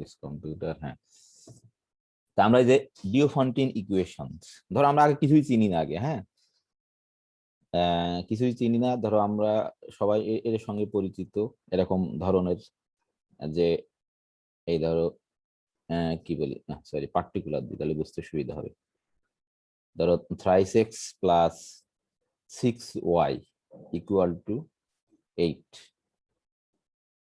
This computer. হ্যাঁ, তা আমরা এই যে ডিওফন্টিন ইকুয়েশনস, ধরো আমরা আগে কিছুই চিনি না আগে, হ্যাঁ কিছুই চিনি না, ধরো আমরা সবাই এর সঙ্গে পরিচিত এরকম ধরনের, যে এই ধরো কি বলি, সরি পার্টিকুলার দিই তাহলে বুঝতে সুবিধা হবে। ধরো 3x plus 6y equal to 8,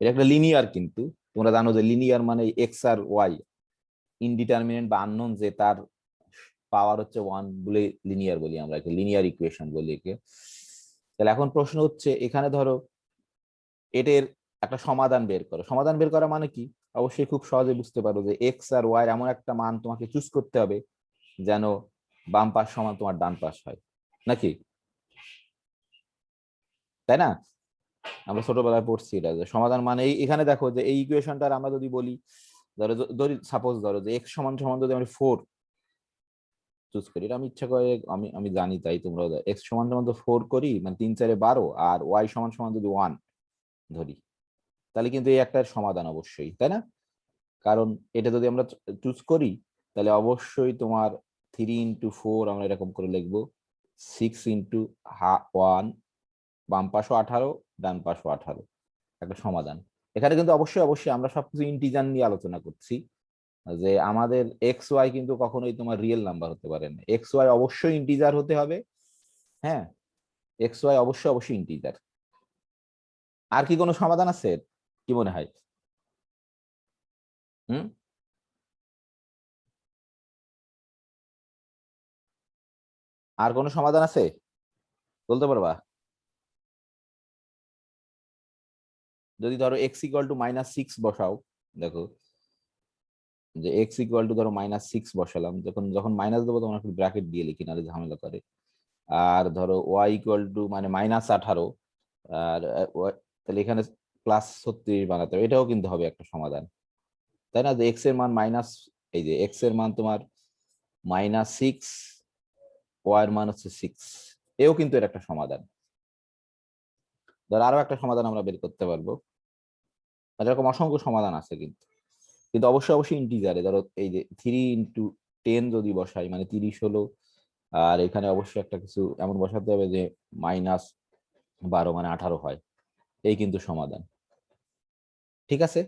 এটা একটা লিনিয়ার, কিন্তু তোমরা জানো যে লিনিয়ার মানে এক্স আর ওয়াই ইনডিটারমিনেন্ট বা আননোন, যে তার পাওয়ার হচ্ছে 1 বলে লিনিয়ার বলি আমরা, একে লিনিয়ার ইকুয়েশন বলি একে। তাহলে এখন প্রশ্ন হচ্ছে এখানে ধরো এটার একটা সমাধান বের করো। সমাধান বের করা মানে কি, অবশ্যই খুব সহজে বুঝতে পারো যে এক্স আর ওয়াই এমন একটা মান তোমাকে চুজ করতে হবে যেন বাম পাশ সমান তোমার ডান পাশ হয়, নাকি? তাই না? আমরা ছোটবেলায় পড়ছি এটা, যে সমাধান মানে এখানে দেখো যে এই ইকুয়েশনটার আমরা যদি বলি, ধরো ধরি সাপোজ ধরো যে এক্স সমান সমান যদি আমরা 4 চুজ করি, এটা আমি ইচ্ছা করে আমি আমি জানি তাই তোমরা, এক্স সমান সমান তো 4 করি, মানে 3 4 12, আর ওয়াই সমান সমান যদি 1 ধরি, তাহলে কিন্তু এই একটা সমাধান অবশ্যই, তাই না? কারণ এটা যদি আমরা চুজ করি তাহলে অবশ্যই তোমার 3 × 4 আমরা এরকম করে লিখবো, 6 × 1, বাম পাশও 18 ডান পাশও 18, একটা সমাধান। এখানে কিন্তু অবশ্যই অবশ্যই আমরা সবকিছু ইন্টিজার নিয়ে আলোচনা করছি, যে আমাদের এক্স ওয়াই কিন্তু কখনোই তোমার রিয়েল নাম্বার হতে পারে না, এক্স ওয়াই অবশ্যই ইন্টিজার হতে হবে। হ্যাঁ, এক্স ওয়াই অবশ্যই অবশ্যই ইন্টিজার। আর কি কোনো সমাধান আছে, কি মনে হয়? হুম, আর কোনো সমাধান আছে বলতে পারবা? যদি ধরো এক্স ইকুয়াল টু -6 বসাও, দেখো যে এক্স ইকুয়াল টু ধরো -6 বসালাম, যখন যখন মাইনাস দেবো তখন একটু ব্র্যাকেট দিয়ে লিখি, নাহলে ঝামেলা করে। আর ধরো ওয়াই ইকুয়াল টু মানে -18, আর তাহলে এখানে +36 বানাতে হবে, এটাও কিন্তু হবে একটা সমাধান, তাই না? যে এক্স এর মান মাইনাস, এই যে এক্স এর মান তোমার -6, ওয়াই এর মান হচ্ছে 6, এও কিন্তু এর একটা সমাধান। ধর আরো একটা সমাধান আমরা বের করতে পারবো, এরকম অসংখ্য সমাধান আছে কিন্তু, কিন্তু অবশ্যই অবশ্যই ইন্টিজারে। ধরো এই যে 3 × 10 যদি বসাই মানে 30 হলো, আর এখানে অবশ্যই একটা কিছু এমন বসাতে হবে যে -12 মানে 18 হয়, এই কিন্তু সমাধান। ঠিক আছে,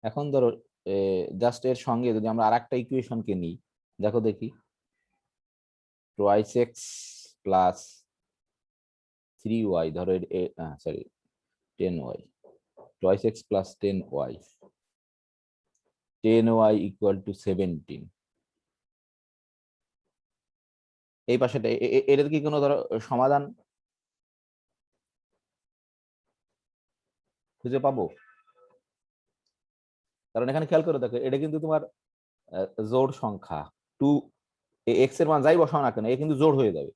এখন ধরো জাস্ট এর সঙ্গে যদি আমরা আর একটা ইকুয়েশনকে নিই, দেখো দেখি, 2x প্লাস 3y, ধরো sorry 10y, 2x plus 10y, 10y equal to 17, এই পাশেটা এটার কি কোনো ধরো সমাধান খুঁজে পাবো? কারণ এখানে খেয়াল করে দেখো, এটা কিন্তু তোমার জোড় সংখ্যা, টু এক্স এর মান যাই বসাও না কেন এ কিন্তু জোড় হয়ে যাবে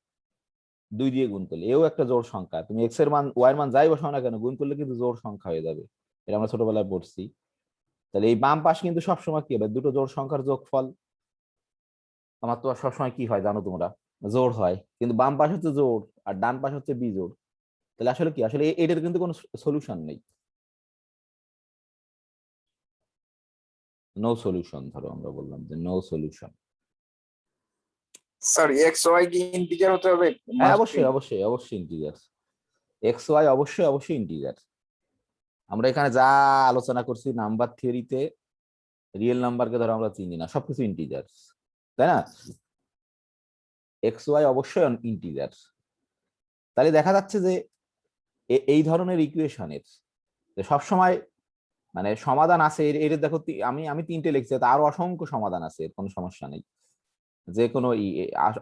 2 দিয়ে গুণ করলে, এও একটা জোড় সংখ্যা, তুমি এক্স এর মান ওয়াই এর মান যাই বসাও না কেন গুণ করলে কিন্তু জোড় সংখ্যা হয়ে যাবে, এটা আমরা ছোটবেলায় পড়ছি। তাহলে এই বাম পাশ কিন্তু সবসময় কি হবে, দুটো জোড় সংখ্যার যোগফল। আমার তো সবসময় কি হয় জানো তোমরা, জোড় হয়, কিন্তু বাম পাশ হচ্ছে জোড় আর ডান পাশ হচ্ছে বিজোড়। তাহলে আসলে কি, আসলে এটার কিন্তু কোনো সলিউশন নেই, নো সলিউশন, ধরো আমরা বললাম যে no solution. Sir x y কি ইন্টিজার হতে হবে? হ্যাঁ মাস্ট বি। অবশ্যই অবশ্যই অবশ্যই ইন্টিজার, এক্স ওয়াই অবশ্যই অবশ্যই ইন্টিজার। আমরা এখানে যা আলোচনা করছি নাম্বার থিওরিতে, রিয়েল নাম্বারকে ধরো আমরা চিনি না, সবকিছু ইন্টিজার, তাই না? এক্স ওয়াই অবশ্যই ইন্টিজার। তাহলে দেখা যাচ্ছে যে এই ধরনের ইকুয়েশনের সবসময় মানে সমাধান আছে, এর দেখো আমি আমি 3টে লিখছি, তা আরো অসংখ্য সমাধান আছে, এর কোনো সমস্যা নেই, যে কোনো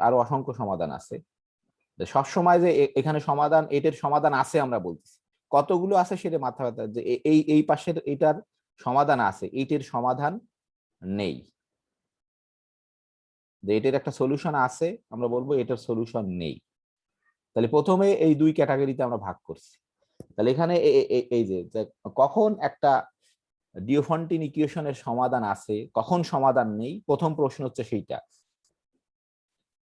আরো অসংখ্য সমাধান আছে। সব সময় যে এখানে সমাধান, এটার সমাধান আছে আমরা বলতেছি, কতগুলো আছে সেটা মাথা ব্যথা, যে এই পাশের এটার সমাধান আছে, এইটার সমাধান নেই, যে এটার একটা সলিউশন আছে আমরা বলবো এটার সলিউশন নেই। তাহলে প্রথমে এই 2 ক্যাটাগরিতে আমরা ভাগ করছি। তাহলে এখানে এই যে কখন একটা ডিওফন্টিন ইকুয়েশনের সমাধান আছে কখন সমাধান নেই, প্রথম প্রশ্ন হচ্ছে সেইটা।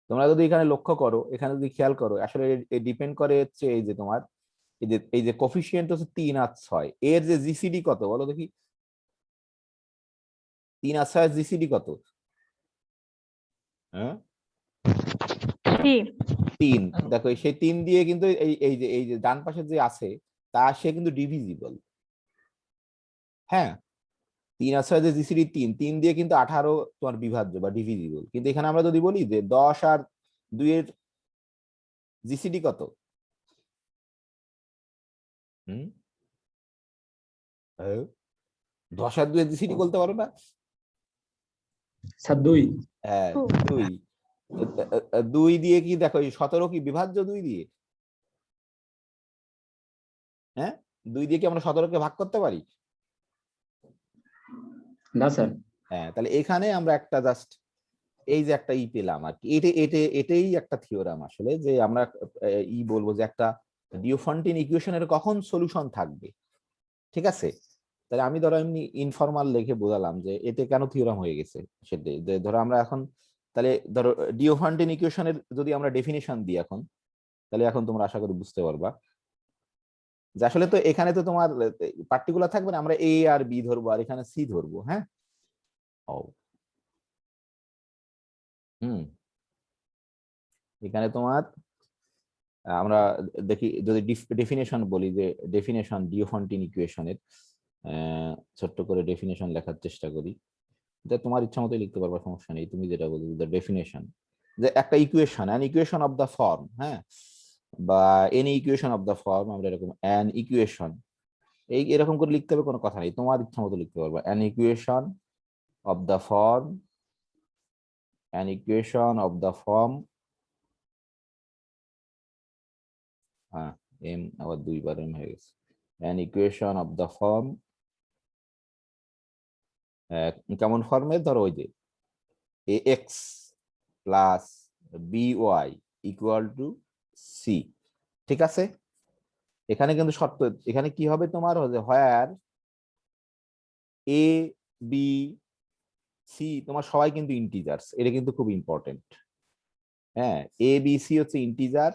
তোমরা যদি এখানে লক্ষ্য করো, এখানে যদি খেয়াল করো, আসলে ডিপেন্ড করে হচ্ছে এই যে তোমার এই যে কোফিসিয়েন্ট হচ্ছে 3 আর 6, এর যে জিসিডি কত বলো দেখি? 3 আর 6 জিসিডি কত? হ্যাঁ 3। দেখো সেই 3 দিয়ে কিন্তু এই যে ডান পাশে যে আছে তা সে কিন্তু ডিভিজিবল। হ্যাঁ 3 আর 6 যে জিসিডি 3 দিয়ে কিন্তু 18 তোমার বিভাজ্য বা ডিভিজিবল। কিন্তু এখানে আমরা যদি বলি যে 10 আর 2 এর জিসিডি কত? হুম 10 আর 2 এর জিসিডি বলতে পারো না? স্যার 2। হ্যাঁ 2। 2 দিয়ে কি দেখো 17 কি বিভাজ্য 2 দিয়ে? হ্যাঁ 2 দিয়ে কি আমরা 17কে ভাগ করতে পারি? না স্যার। হ্যাঁ তাহলে এখানে আমরা একটা জাস্ট এই যে একটা পেলাম আর কি। এটাই একটা থিওরাম আসলে, যে আমরা বলবো যে একটা ডিওফন্টিন ইকুয়েশনের কখন সলিউশন থাকবে। ঠিক আছে, তাহলে আমি ধরো এমনি ইনফরমাল লিখে বোঝালাম যে এতে কেন থিওরাম হয়ে গেছে সেটাই। যে ধরো আমরা এখন তাহলে ধরো ডিওফন্টিন ইকুয়েশনের যদি আমরা ডেফিনিশন দিই এখন, তাহলে এখন তোমরা আশা করি বুঝতে পারবা যে আসলে তো এখানে তো তোমার পার্টিকুলার থাকবে না, আমরা এ আর বি ধরবো আর এখানে সি ধরবো। হ্যাঁ এখানে তোমার আমরা দেখি যদি ডেফিনেশন বলি, যে ডেফিনেশন ডিওফন্টিন ইকুয়েশনের ছোট্ট করে ডেফিনেশন লেখার চেষ্টা করি। এটা তোমার ইচ্ছা মতো লিখতে পারবা, সমস্যা নেই। তুমি যেটা বলছো দ্য ডেফিনেশন, যে একটা equation, an equation of the form, হ্যাঁ, বা any equation of the form, আমরা এরকম অ্যান ইকুয়েশন এরকম করে লিখতে হবে, কোনো কথা নেই, তোমার ইচ্ছা মতো লিখতে পারবা। An equation of the form, an equation of the form, হ্যাঁ এম আবার 2 বার এম হয়ে গেছে। An equation of the form, কেমন ফর্মের? ধরো ওই যে A X plus B Y equal to C. ঠিক আছে, এখানে কিন্তু শর্ত, এখানে কি হবে তোমার, হোয়ার এ বি সি তোমার সবাই কিন্তু ইন্টিজার্স, এটা কিন্তু খুব ইম্পর্টেন্ট। হ্যাঁ এ বি সি হচ্ছে ইন্টিজার,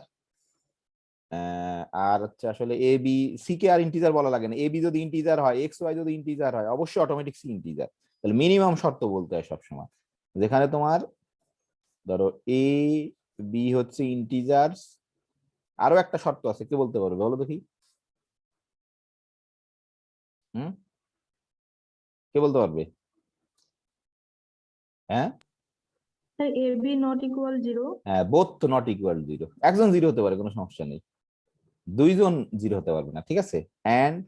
আর হচ্ছে আসলে এ বি সি কে আর ইন্টিজার বলা লাগে না। এ বি যদি ইন্টিজার হয়, এক্স ওয়াই যদি ইন্টিজার হয়, অবশ্যই অটোমেটিক সি ইন্টিজার। তাহলে মিনিমাম শর্ত বলতে হয় সবসময়, যেখানে তোমার ধরো এ বি হচ্ছে ইন্টিজার্স। আরো একটা শর্ত আছে, কে বলতে পারবে বলো দেখি? হুম কে বলতে পারবে? হ্যাঁ এ বি নট ইকুয়াল 0। হ্যাঁ বোথ নট ইকুয়াল 0, একজন 0 হতে পারে, কোনো সমস্যা নেই, 2জন 0 হতে পারবে না। ঠিক আছে, অ্যান্ড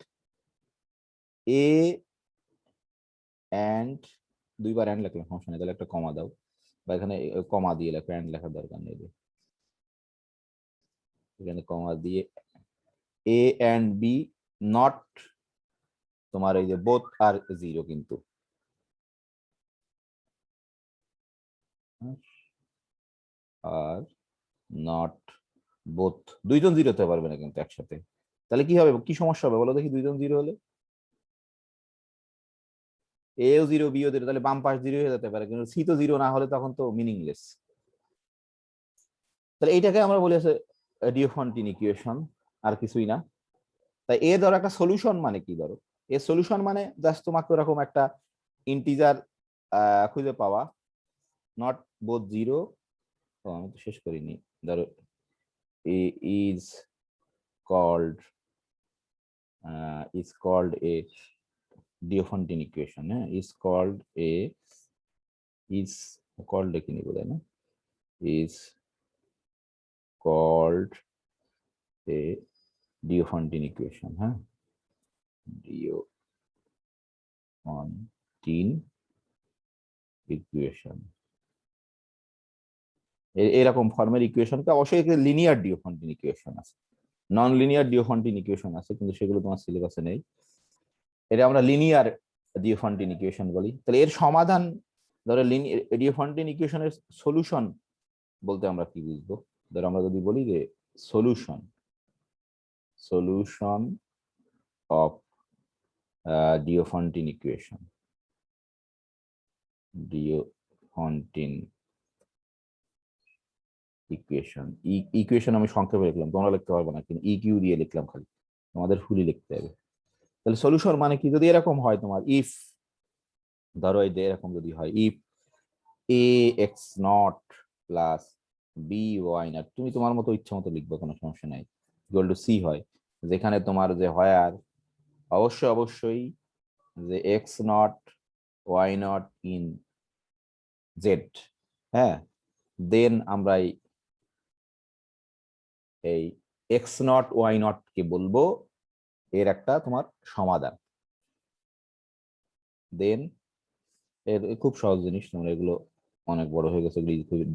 এ অ্যান্ড 2বার অ্যান্ড লিখলাম, সমস্যা নেই, তাহলে একটা কমা দাও, বা এখানে কমা দিয়ে লেখো, অ্যান্ড লেখার দরকার নেই, এখানে কমা দিয়ে এ অ্যান্ড বি নট তোমার এই যে বোথ আর 0 কিন্তু, আর নট বোথ, 2জন 0 হতে পারবে না কিন্তু একসাথে। তাহলে কি হবে, কি সমস্যা হবে বলো দেখি? 2জন 0 হলে এও 0 বিও 0, তাহলে বাম পাশ 0 হয়ে যেতে পারে, কিন্তু সি তো 0 না হলে তখন তো মিনিংলেস। তাহলে এইটাকে আমরা বলি আছে ডিওফন্টিন ইকুয়েশন, আর কিছুই না। তাই এ ধরো একটা সলিউশন মানে কি, ধরো এর সলিউশন মানে জাস্ট তোমাকে ওরকম একটা ইন্টিজার খুঁজে পাওয়া, নট বোথ 0। আমি তো শেষ করিনি, ধরো এ ইজ কল্ড এ ডিওফন্টিন ইকুয়েশন, হ্যাঁ ইজ কল্ড লিখিনি বোধ হয় না, ইজ কল্ড এ ডিওফন্টিন ইকুয়েশন, হ্যাঁ ডিওফন্টিন ইকুয়েশন, এরকম ফর্মের ইকুয়েশনকে অবশ্যই লিনিয়ার ডিওফন্টিন ইকুয়েশন আছে, নন লিনিয়ার ডিওফন্টিন ইকুয়েশন আছে, কিন্তু সেগুলো তোমার সিলেবাসে নেই। এটা আমরা লিনিয়ার ডিওফন্টিন ইকুয়েশন বলি। তাহলে এর সমাধান, ধরো ডিওফন্টিন ইকুয়েশনের সলিউশন বলতে আমরা কি বুঝবো? ধরো আমরা যদি বলি যে সলিউশন অফ ডিওফন্টিন ইকুয়েশন, ইকুয়েশন আমি সংক্ষেপে লিখলাম, তোমরা লিখতে পারবে না, কিন্তু ইকিউ দিয়ে লিখলাম খালি। তোমাদের ফুলি লিখতে হবে। তাহলে সলিউশন মানে কি, যদি এরকম হয় তোমার ইফ, ধরো এই যে এরকম যদি হয় if a x not plus B Y naught, তুমি তোমার মতো ইচ্ছা মতো লিখবে, কোনো সমস্যা নাই, ইকুয়াল টু সি হয়, যেখানে তোমার যে হয় আর অবশ্যই যে x not Y naught in z, হ্যাঁ, দেন আমরা এই এক্স নট ওয়াই নট কে বলবো এর একটা তোমার সমাধান। দেন এর খুব সহজ জিনিস, তোমরা এগুলো অনেক বড় হয়ে গেছে,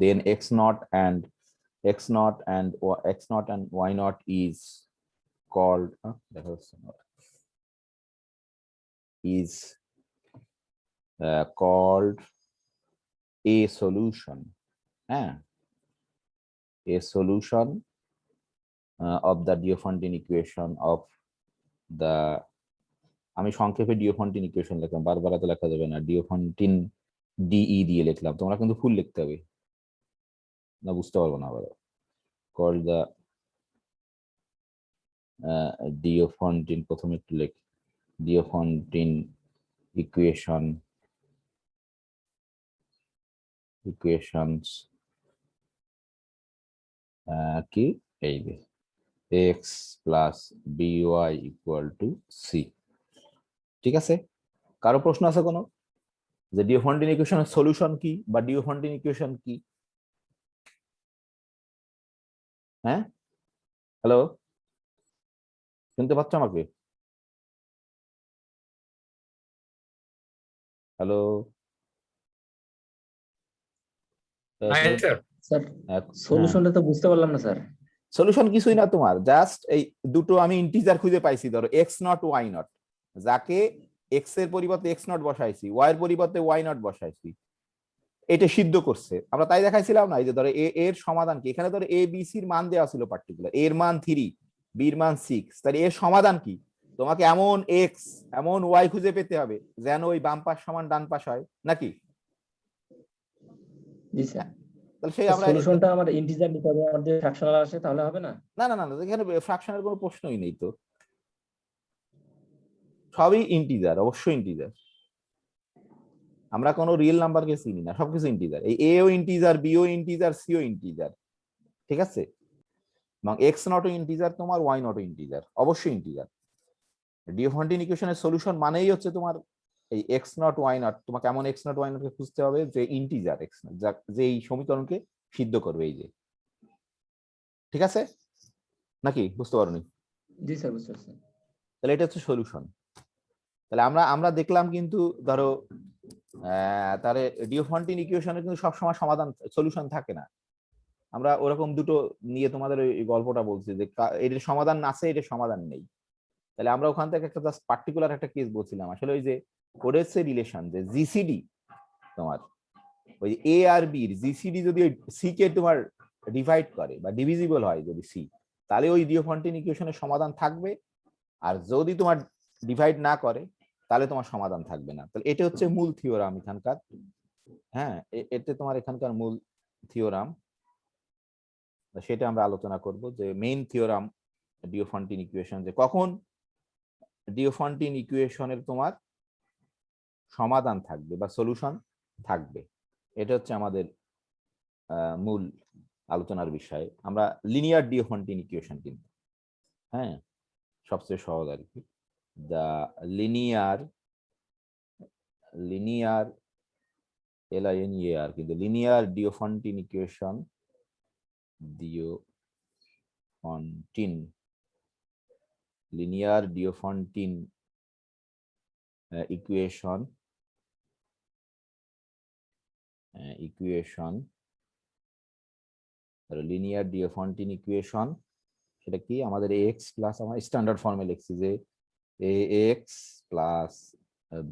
then X not and Y not is called, দেখা যাচ্ছে না, is called a solution, হ্যাঁ, a solution of the Diophantine equation of the, আমি সংক্ষেপে ডিওফন্টিন ইকুয়েশন লিখলাম, বারবার এত লেখা যাবে না, ডিওফন্টিন ডিই দিয়ে লিখলাম, তোমরা কিন্তু ফুল লিখতে হবে, না বুঝতে পারবো না আবার, called the Diophantine, প্রথমে একটু লেখ, Diophantine equations কি এই যে x plus by equal to C. ঠিক আছে, কারো প্রশ্ন আছে কোনো, যে ডিওফন্টিন ইকুয়েশনের সলিউশন কি বা ডিওফন্টিন ইকুয়েশন কি? হ্যাঁ, হ্যালো, শুনতে পাচ্ছ আমাকে? হ্যালো, স্যার সলিউশনটা তো বুঝতে পারলাম না স্যার। সলিউশন কিছুই না তোমার, জাস্ট এই দুটো আমি ইন্টিজার খুঁজে পাইছি, ধরো এক্স নট ওয়াই নট, যাকে এক্স এর পরিবর্তে এক্স নট বসাইছি, ওয়াই এর পরিবর্তে ওয়াই নট বসাইছি, এটা সিদ্ধ করছে, আমরা তাই দেখাইছিলাম না? এই যে ধরো এর সমাধান কি, এখানে ধরো এ বি সির মান দেওয়া ছিল পার্টিকুলার, এর মান 3, বির মান 6, তাহলে এর সমাধান কি? তোমাকে এমন এক্স এমন ওয়াই খুঁজে পেতে হবে যেন ওই বাম পাশ সমান ডান পাশ হয়, নাকি? জি স্যার। তাহলে সেই আমরা সলিউশনটা আমার ইন্টিজার নিতে হবে, আর যে ফ্র্যাকশনাল আসে তাহলে হবে না? না না না না, এখানে ফ্র্যাকশনের কোনো প্রশ্নই নেই তো, সবই ইন্টিজার, অবশ্যই ইন্টিজার, আমরা কোনো রিয়েল নাম্বারকে চিনি না, সবকিছু ইন্টিজার, এই এ ও ইন্টিজার, বি ও ইন্টিজার, সি ও ইন্টিজার, ঠিক আছে, এবং এক্স নট ও ইন্টিজার তোমার, ওয়াই নট ও ইন্টিজার, অবশ্যই ইন্টিজার। ডিওফন্টিন ইকুয়েশনের সলিউশন মানেই হচ্ছে তোমার এই এক্স নট ওয়াই নট, তোমাকে এমন এক্স নট ওয়াই নটকে খুঁজতে হবে যে ইন্টিজার এক্স নট, যে এই সমীকরণকে সিদ্ধ করবে, এই যে, ঠিক আছে নাকি? বুঝতে পারোনি? জি স্যার, বুঝতে পারছি। তাহলে এটা হচ্ছে সলিউশন। তাহলে আমরা দেখলাম কিন্তু ধরো তাহলে ডিওফন্টিন ইকুয়েশনের কিন্তু সবসময় সমাধান সলিউশন থাকে না, আমরা ওরকম দুটো নিয়ে তোমাদের ওই গল্পটা বলছি যে এটার সমাধান আছে, এটার সমাধান নেই। তাহলে আমরা ওখান থেকে একটা জাস্ট পার্টিকুলার একটা কেস বলছিলাম, আসলে ওই যে কোডেসের রিলেশন, যে জিসিডি তোমার ওই এ আর বির জিসিডি যদি ওই সি কে তোমার ডিভাইড করে বা ডিভিজিবল হয় যদি সি, তাহলে ওই ডিওফন্টিন ইকুয়েশনের সমাধান থাকবে, আর যদি তোমার ডিভাইড না করে তাহলে তোমার সমাধান থাকবে না। তাহলে এটা হচ্ছে মূল থিওরাম এখানকার, হ্যাঁ, এতে তোমার এখানকার মূল থিওরাম, সেটা আমরা আলোচনা করব, যে মেইন থিওরাম ডিওফন্টিন ইকুয়েশন, যে কখন ডিওফন্টিন ইকুয়েশনের তোমার সমাধান থাকবে বা সলিউশন থাকবে, এটা হচ্ছে আমাদের মূল আলোচনার বিষয়। আমরা লিনিয়ার ডিওফন্টিন ইকুয়েশন কিন্তু, হ্যাঁ, সবচেয়ে সহজ আর কি, দা লিনিয়ার LINEAR, কিন্তু linear Diophantine equation, linear Diophantine linear Diophantine equation, সেটা কি? আমাদের ax প্লাস, আমার স্ট্যান্ডার্ড ফর্মে লিখছি যে ax plus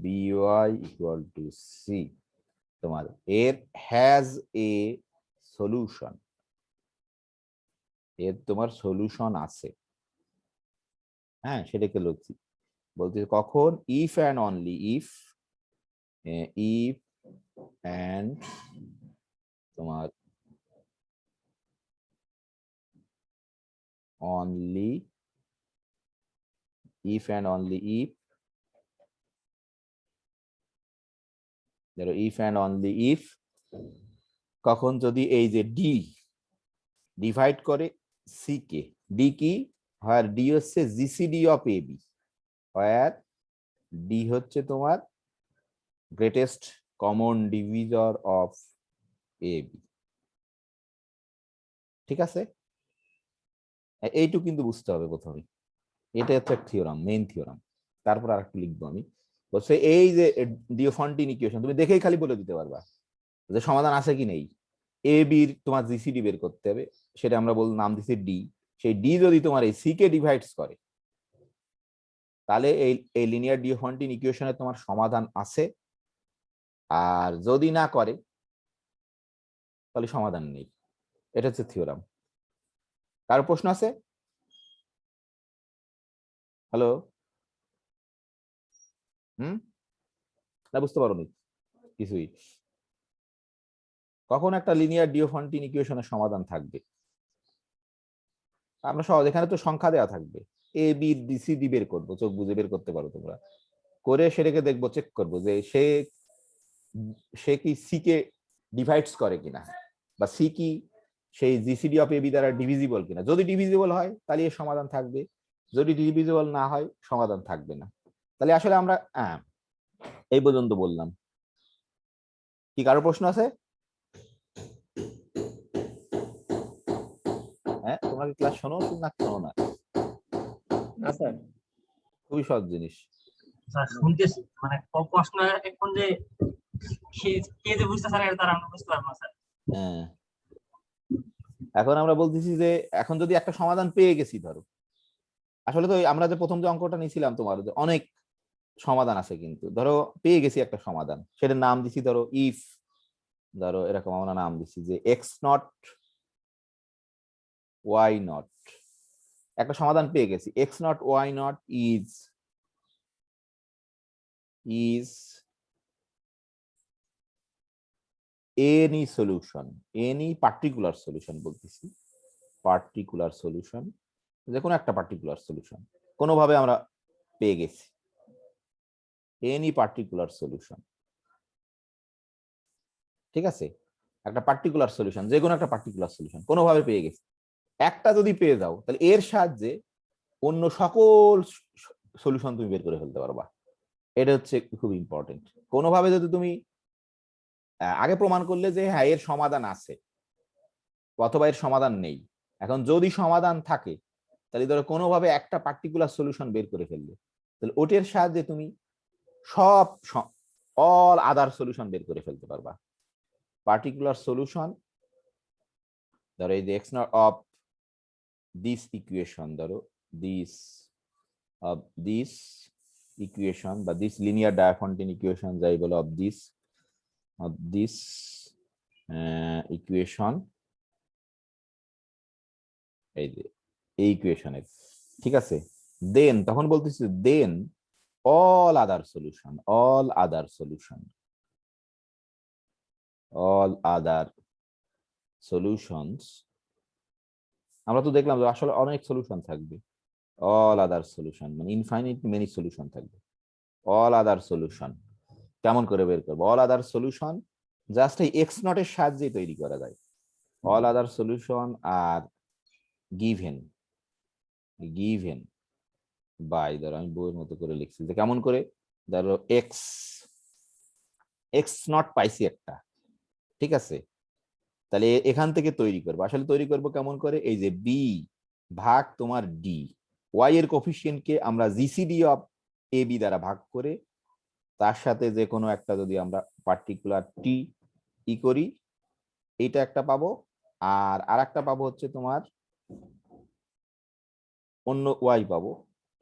by equal to c, তোমার এর হ্যাজ এ সলিউশন, এর তোমার সলিউশন আছে, হ্যাঁ, সেটাকে লিখছি, বলতে কখন, if and only if and তোমার only if and only if, ধরো if and only if, কখন যদি এই যে d ডিভাইড করে c কে, d কি, where d হচ্ছে GCD of AB, where d হচ্ছে তোমার greatest common divisor of AB, ঠিক আছে? এইটুকু কিন্তু বুঝতে হবে প্রথমে, এটা হচ্ছে থিওরাম, মেইন থিওরাম। তারপর আর একটু লিখবো আমি, বলছে এই যে ডিওফন্টিন ইকুয়েশন তুমি দেখেই খালি বলে দিতে পারবা যে সমাধান আছে কি নেই। এ বির তোমার জিসিডি বের করতে হবে, সেটা আমরা নাম দিচ্ছি ডি। সেই ডি যদি তোমার এই সি কে ডিভাইডস করে, তাহলে এই লিনিয়ার ডিওফন্টিন ইকুয়েশনে তোমার সমাধান আছে, আর যদি না করে তাহলে সমাধান নেই। এটা হচ্ছে থিওরাম। কার প্রশ্ন আছে? হ্যালো, না বুঝতে পারোনি কিছুই? কখন একটা লিনিয়ার ডিওফন্টিন ইকুয়েশনের সমাধান থাকবে? আমরা সহজ, এখানে তো সংখ্যা দেওয়া থাকবে, এ বি ডিসিডি বের করবো, চোখ বুঝে বের করতে পারো তোমরা, করে সেটাকে দেখবো, চেক করবো যে সে কি সি কে ডিভাইডস করে কিনা, বা সি কি সেই জিসিডি অফ এবি দ্বারা ডিভিজিবল কিনা। যদি ডিভিজিবল হয় তাহলে এর সমাধান থাকবে, যদি ডিভিজিবল না হয় সমাধান থাকবে না। তাহলে আসলে আমরা এই পর্যন্ত বললাম। কি কারো প্রশ্ন আছে? হ্যাঁ, তোমরা কি ক্লাস শোনো না শোনো না? না স্যার, খুবই সহজ জিনিস। স্যার শুনতেছি, মানে প্রশ্ন এখন যে কে যে বুঝতে স্যার এটা আমরা বুঝতে পারবো না স্যার। হ্যাঁ, এখন আমরা বলতেছি যে এখন যদি একটা সমাধান পেয়ে গেছি, ধরো আসলে তো আমরা যে প্রথম যে অঙ্কটা নিয়েছিলাম তোমার, যে অনেক সমাধান আছে, কিন্তু ধরো পেয়ে গেছি একটা সমাধান, সেটার নাম দিছি ধরো ইফ, ধরো এরকম আমরা নাম দিছি যে এক্স নট ওয়াই নট, একটা সমাধান পেয়ে গেছি, x not why not is any solution, any particular solution বলতেছি, পার্টিকুলার সলিউশন, যে কোনো একটা পার্টিকুলার সলিউশন কোনোভাবে আমরা পেয়ে গেছি, এনি পার্টিকুলার সলিউশন, ঠিক আছে? একটা পার্টিকুলার সলিউশন, যে কোনো একটা পার্টিকুলার সলিউশন কোনোভাবে পেয়ে গেছি। একটা যদি পেয়ে যাও, তাহলে এর সাহায্যে অন্য সকল সলিউশন তুমি বের করে ফেলতে পারবা। এটা হচ্ছে খুব ইম্পর্টেন্ট। কোনোভাবে যদি তুমি আগে প্রমাণ করলে যে হ্যাঁ এর সমাধান আছে অথবা এর সমাধান নেই, এখন যদি সমাধান থাকে তাহলে ধরো কোনোভাবে একটা পার্টিকুলার সলিউশন বের করে ফেললে, তাহলে ওটার সাহায্যে তুমি সব অল আদার সলিউশন বের করে ফেলতে পারবা। পার্টিকুলার সলিউশন, ধরো এই যে x not of this equation, ধরো দিস অফ দিস ইকুয়েশন বা দিস লিনিয়ার ডায়াফন্টিন ইকুয়েশন যাই বলো, অফ দিস ইকুয়েশন, এই যে এই ইকুয়েশনের, ঠিক আছে? দেন তখন বলতেছি দেন all other solutions, আমরা তো দেখলাম যে আসলে অনেক সলিউশন থাকবে, all other solution মানে ইনফাইনাইট মেনি সলিউশন থাকবে। all other solution কেমন করে বের করবো? all other solution জাস্ট এই এক্স নট এর সাহায্যে তৈরি করা যায়। all other solution আর given বাই, ধরো আমি বইয়ের মতো করে লিখছি যে কেমন করে, ধরো এক্স নট পাইছি একটা, ঠিক আছে? তাহলে এখান থেকে তৈরি করবো, আসলে তৈরি করবো কেমন করে, এই যে বি ভাগ তোমার ডি, ওয়াই এর কোফিসিয়েন্টকে আমরা জিসিডি অফ এ বি দ্বারা ভাগ করে তার সাথে যে কোনো একটা যদি আমরা পার্টিকুলার টি ই করি, এইটা একটা পাবো, আর একটা পাবো হচ্ছে তোমার অন্য ওয়াই পাবো,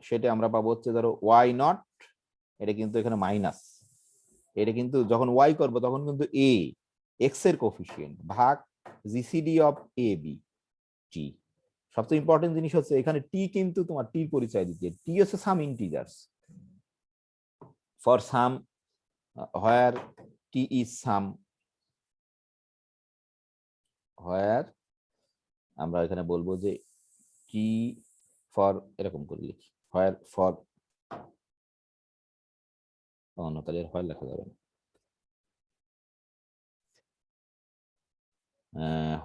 সেটা আমরা পাবো হচ্ছে ধরো ওয়াই নট, এটা কিন্তু এখানে মাইনাস, এটা কিন্তু যখন ওয়াই করবো তখন কিন্তু এ এক্স এর কোফিসিয়েন্ট ভাগ GCD of A b t. সবচেয়ে ইম্পর্টেন্ট জিনিস হচ্ছে এখানে টি কিন্তু তোমার টির পরিচয় দিতে, টি হচ্ছে some integers, for some where T is some, where আমরা এখানে বলবো যে টি ফর, এরকম করে লিখি, হোয়ার ফর অন্য তাহলে হয় লেখা যাবে না।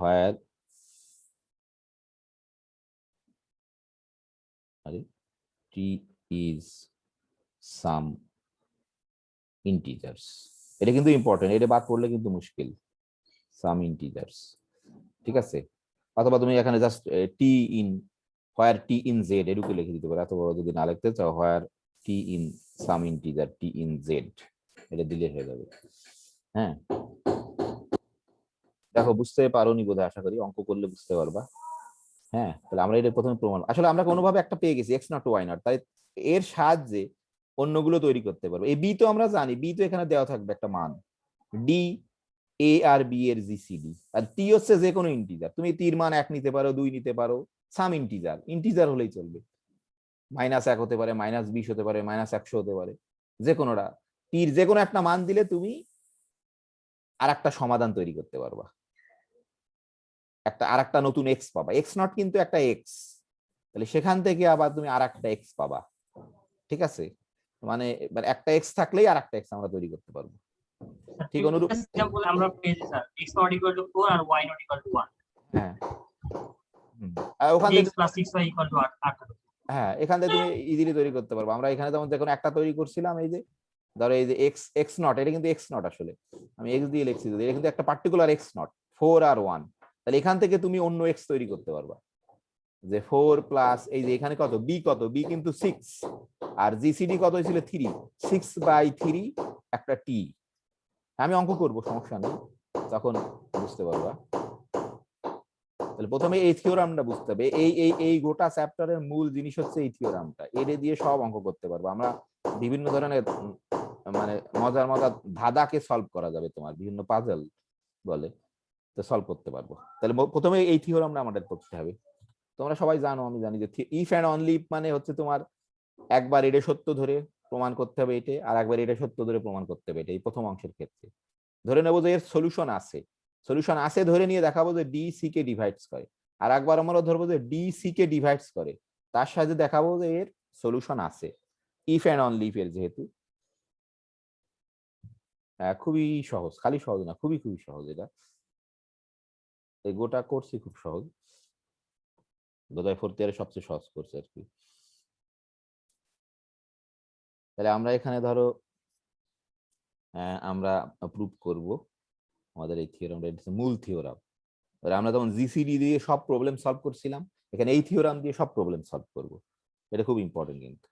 where t is some integers, এটা কিন্তু ইম্পর্টেন্ট, এটা বাদ পড়লে কিন্তু মুশকিল। some integers, ঠিক আছে। অথবা তুমি এখানে just T in where t in z এরকম লিখে দিতে পারো, এত বড় যদি না লিখতে চাও where t in some integer t in z এটা দিলে হয়ে যাবে। হ্যাঁ, দেখো বুঝতে পারোনি বোধহয়, আশা করি অঙ্ক করলে বুঝতে পারবা। হ্যাঁ, তাহলে আমরা এটা প্রথমে প্রমাণ, আসলে আমরা কোনোভাবে একটা পেয়ে গেছি এক্স নট ওয়াই নট, তাই এর সাহায্যে অন্যগুলো তৈরি করতে পারবো। এই বি তো আমরা জানি, বি তো এখানে দেওয়া থাকবে একটা মান ডি এ আর বি এর জিসিডি, আর টি হচ্ছে যে কোনো ইন্টিজার, তুমি টির মান 1 নিতে পারো, 2 নিতে পারো, সাম ইন্টিজার, ইন্টিজার হলেই চলবে। -1 হতে পারে, -20 হতে পারে, -100 হতে পারে, যে কোনোটা, টির যে কোনো একটা মান দিলে তুমি আর একটা সমাধান তৈরি করতে পারবা, একটা আর একটা নতুন এক্স পাবা। এক্স নট কিন্তু একটা এক্স, তাহলে সেখান থেকে আবার তুমি আর একটা এক্স পাবা, ঠিক আছে। মানে এবার একটা এক্স থাকলেই আর একটা এক্স আমরা তৈরি করতে পারবো, ঠিক অনুরূপ। এক্সাম্পল আমরা পেয়েছি sir x not equal to 4 আর y not equal to 1, হ্যাঁ, আর ওখান থেকে x plus 6y equal to 8। হ্যাঁ, এখান থেকে তুমি ইজিলি তৈরি করতে পারবো। আমরা এখানে যেমন দেখুন একটা তৈরি করছিলাম, এই যে ধরো এই যে এক্স এক্স নট, এটা কিন্তু এক্স নট, আসলে আমি এক্স দিয়ে লিখছি, এটা কিন্তু একটা পার্টিকুলার এক্স নট 4 আর 1, তাহলে এখান থেকে তুমি অন্য এক্স তৈরি করতে পারবা, যে 4 প্লাস এই যে এখানে কত বি, কত বি কিন্তু 6, আর জিসিডি কত ছিল 3, 6/3 একটা টি। আমি অঙ্ক করব, সমস্যা নেই, তখন বুঝতে পারবা। তাহলে প্রথমে এই থিওরামটা বুঝতে হবে, এই গোটা চ্যাপ্টারের মূল জিনিস হচ্ছে এই থিওরামটা, এর দিয়ে সব অঙ্ক করতে পারবো আমরা। বিভিন্ন ধরনের মানে মজার মজার ধাঁধাকে সলভ করা যাবে, তোমার বিভিন্ন পাজল বলে, তো সলভ করতে পারবো। তাহলে প্রথমে এই থিওরামটা আমাদের পড়তে হবে। তোমরা সবাই জানো, আমি জানি যে ইফ এন্ড অনলি মানে হচ্ছে তোমার একবার এটা সত্য ধরে প্রমাণ করতে হবে এটা, আর একবার এটা সত্য ধরে প্রমাণ করতে হবে এটা। এই প্রথম অংশের ক্ষেত্রে ধরে নেবো যে এর সলিউশন আছে, সলিউশন আছে ধরে নিয়ে দেখাবো যে ডি সি কে ডিভাইডস করে, আর একবার আমরা ধরবো যে ডি সি কে ডিভাইডস করে, তার সাথে দেখাবো যে এর সলিউশন আছে, ইফ এন্ড অনলি ইফ এর যেহেতু। খুবই সহজ, খালি সহজ না, খুবই খুবই সহজ। এটা এই গোটা কোর্সই খুব সহজ, বোধহয় 4th ইয়ারের সবচেয়ে সহজ কোর্স আর কি। তাহলে আমরা এখানে ধরো আমরা প্রুভ করব আমাদের এই থিওরামটা, এটা মূল থিওরাম। আমরা যেমন জিসিডি দিয়ে সব প্রবলেম সলভ করছিলাম, এখানে এই থিওরাম দিয়ে সব প্রবলেম সলভ করব, এটা খুব ইম্পর্টেন্ট কিন্তু।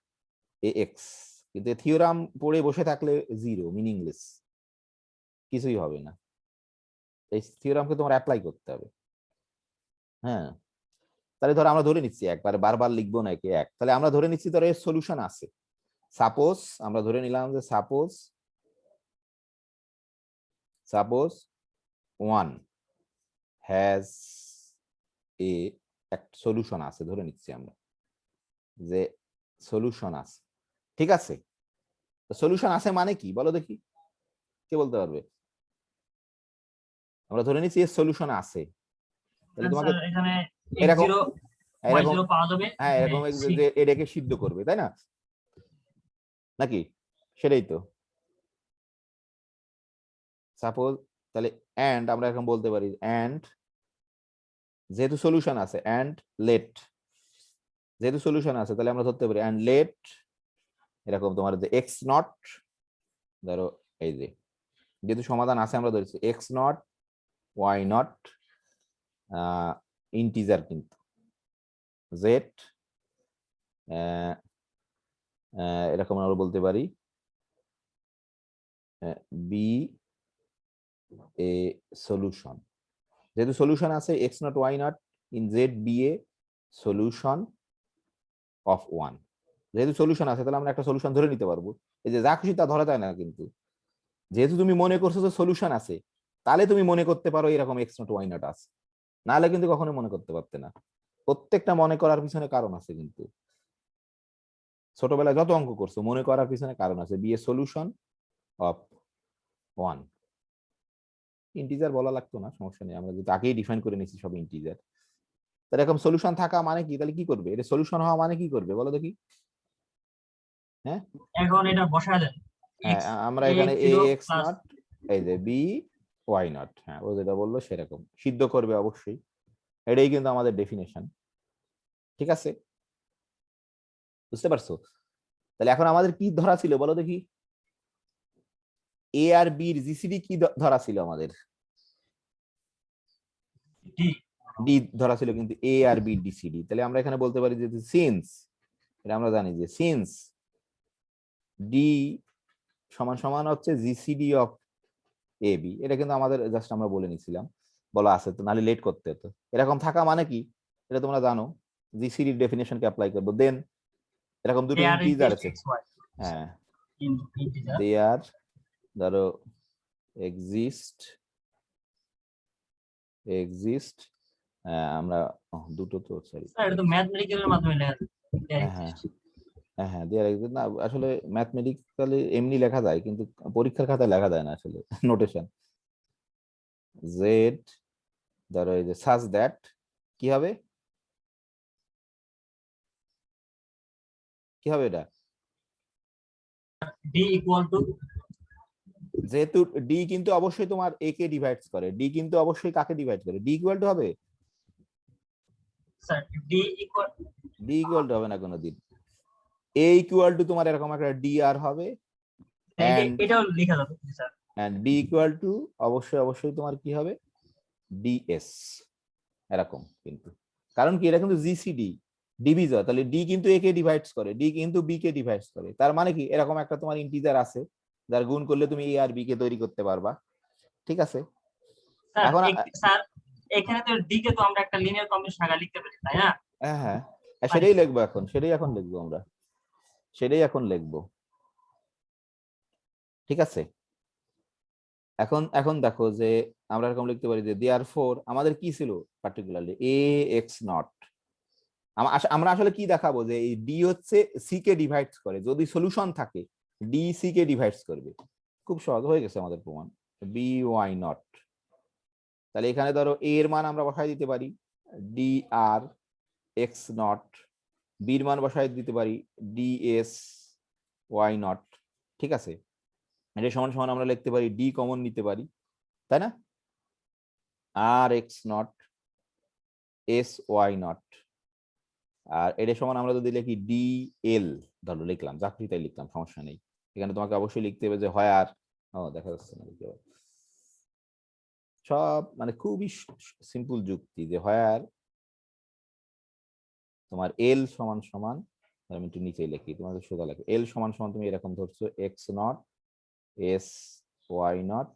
এক্স কিন্তু থিওরাম পড়ে বসে থাকলে জিরো, মিনিংলেস, কিছুই হবে না। এই থিওরামকে তোমার অ্যাপ্লাই করতে হবে। হ্যাঁ, তাহলে ধরো আমরা ধরে নিচ্ছি, একবার বারবার লিখবো না একে এক, তাহলে আমরা ধরে নিচ্ছি ধরো এর সলিউশন আছে। সাপোজ আমরা ধরে নিলাম যে সাপোজ 1 হ্যাজ এ সলিউশন আছে, ধরে নিচ্ছি আমরা যে সলিউশন আছে, ঠিক আছে। সলিউশন আছে মানে কি বলো দেখি, কে বলতে পারবে? আমরা ধরে নিচ্ছি এর সলিউশন আছে, তাহলে তোমাকে এখানে এরকম এরকম y0 পাওয়া যাবে, হ্যাঁ, এরকম যে এটাকে সিদ্ধ করবে, তাই না, নাকি? সেটাই তো সাপোজ। তাহলে এন্ড আমরা এখন বলতে পারি এন্ড, যেহেতু সলিউশন আছে, এন্ড লেট, যেহেতু সলিউশন আছে তাহলে আমরা ধরতে পারি এন্ড লেট এরকম তোমার যে এক্স নট, ধরো এই যে যেহেতু সমাধান আছে আমরা ধরেছি x not Y naught integer, কিন্তু জেড এরকম আমরা বলতে পারি বি এ সলিউশন, যেহেতু সলিউশন আছে x not Y naught in z be a solution of 1, যেহেতু সলিউশন আছে তাহলে আমরা একটা সলিউশন ধরে নিতে পারবো। এই যে যা খুশি তা ধরা যায় না, কিন্তু যেহেতু তুমি মনে করছো যে সলিউশন আছে, তাহলে তুমি মনে করতে পারো এরকম এক্স নট ওয়াই নট আছে, নাহলে কিন্তু কখনো মনে করতে পারতে না। প্রত্যেকটা মনে করার পিছনে কারণ আছে, কিন্তু ছোটবেলায় যত অঙ্ক করছো মনে করার পিছনে কারণ আছে। Be a solution of 1, integer বলা লাগতো না, সমস্যা নেই, আমরা যদি আগেই ডিফাইন করে নিচ্ছি সব ইন্টিজার। তাহলে এরকম সলিউশন থাকা মানে কি, তাহলে কি করবে, এটা সলিউশন হওয়া মানে কি করবে বলো দেখি? হ্যাঁ, এখন এটা বসায় দেন, হ্যাঁ, আমরা এখানে এ এক্স নট এই যে বি ওয়াই নট, হ্যাঁ ও যেটা বললো সেরকম সিদ্ধ করবে অবশ্যই, এটাই কিন্তু আমাদের ডেফিনেশন। ঠিক আছে, বুঝতে পারছো? তাহলে এখন আমাদের কি ধরা ছিল বলো দেখি, এ আর বির জিসিডি কি ধরা ছিল আমাদের? ডি ধরা ছিল, কিন্তু এ আর বি ডিসিডি। তাহলে আমরা এখানে বলতে পারি যে সিন্স, এটা আমরা জানি যে সিন্স ডি সমান সমান হচ্ছে জিসিডি অফ এ বি, এটা কিন্তু আমাদের জাস্ট আমরা বলে নিছিলাম, বলা আছে তো, নাহলে লেট করতে হতো। এরকম থাকা মানে কি এটা তোমরা জানো, জিসিডি ডেফিনেশনকে অ্যাপ্লাই করবো। দেন এরকম দুটো ইন্টিজার আছে, হ্যাঁ দে আর ধরো এক্সিস্ট আমরা দুটো তো সরি, এটা তো ম্যাথমেটিক্যালের মাধ্যমে লেখা যায়। হ্যাঁ হ্যাঁ দেয়ার এক্সিস্ট না, আসলে ম্যাথমেটিক্যালি এমনি লেখা যায় কিন্তু পরীক্ষার খাতায় লেখা যায় না আসলে নোটেশন। জেড ধরো এই যে সাজ দ্যাট কি হবে, কি হবে এটা? ডি ইকুয়াল টু, যেহেতু ডি কিন্তু অবশ্যই তোমার এ কে ডিভাইডস করে, ডি কিন্তু অবশ্যই কাকে ডিভাইড করে, ডি ইকুয়াল টু হবে, sir D equal, D equal two হবে না কোনোদিন, এ ইকুয়াল টু তোমার এরকম একটা ডি আর হবে, এটাও লেখা যাবে sir, and d equal to অবশ্যই তোমার কি হবে, ডিএস এরকম। কিন্তু কারণ কি এটা কিন্তু জিসিডি ডিভিজর, তাহলে ডি কিন্তু এ কে ডিভাইডস করে, ডি কিন্তু বি কে ডিভাইডস করে, তার মানে কি এরকম একটা তোমার ইন্টিজার আছে যার গুণ করলে তুমি এ আর বি কে তৈরি করতে পারবা। ঠিক আছে, এখন স্যার এখানে তো ডি কে তো আমরা একটা লিনিয়ার কম্বিনেশন আগে লিখতে পারি তাই না? হ্যাঁ হ্যাঁ সেটাই লিখবো এখন, সেটাই এখন লিখবো আমরা, সেটাই এখন লিখবো। ঠিক আছে, এখন এখন দেখো যে আমরা এরকম লিখতে পারি যে দেয়ারফর আমাদের কি ছিল পার্টিকুলারলি এ এক্স নট, আমরা আসলে কি দেখাবো যে এই ডি হচ্ছে সি কে ডিভাইডস করে, যদি সলিউশন থাকে ডি সি কে ডিভাইডস করবে, খুব সহজ হয়ে গেছে আমাদের প্রমাণ, বি ওয়াই নট। তাহলে এখানে ধরো এ এর মান আমরা বসাই দিতে পারি ডি আর এক্স নট, বির মান বসাই দিতে পারি ডি এস ওয়াই নট। ঠিক আছে, এটা সমান সমান আমরা লিখতে পারি ডি কমন নিতে পারি, তাই না, আর X not S Y not, আর এটা সমান আমরা যদি লিখি ডি এল, ধরো লিখলাম চাকরি তাই লিখলাম, সমস্যা নেই। এখানে তোমাকে অবশ্যই লিখতে হবে যে হয় আর, দেখা যাচ্ছে না, সব মানে খুবই সিম্পল যুক্তি, যে হয় আর তোমার এল সমান সমান, আমি একটু নিচে লিখি তোমাকে সোজা লেখো, এল সমান সমান তুমি এরকম ধরছো X not S Y not,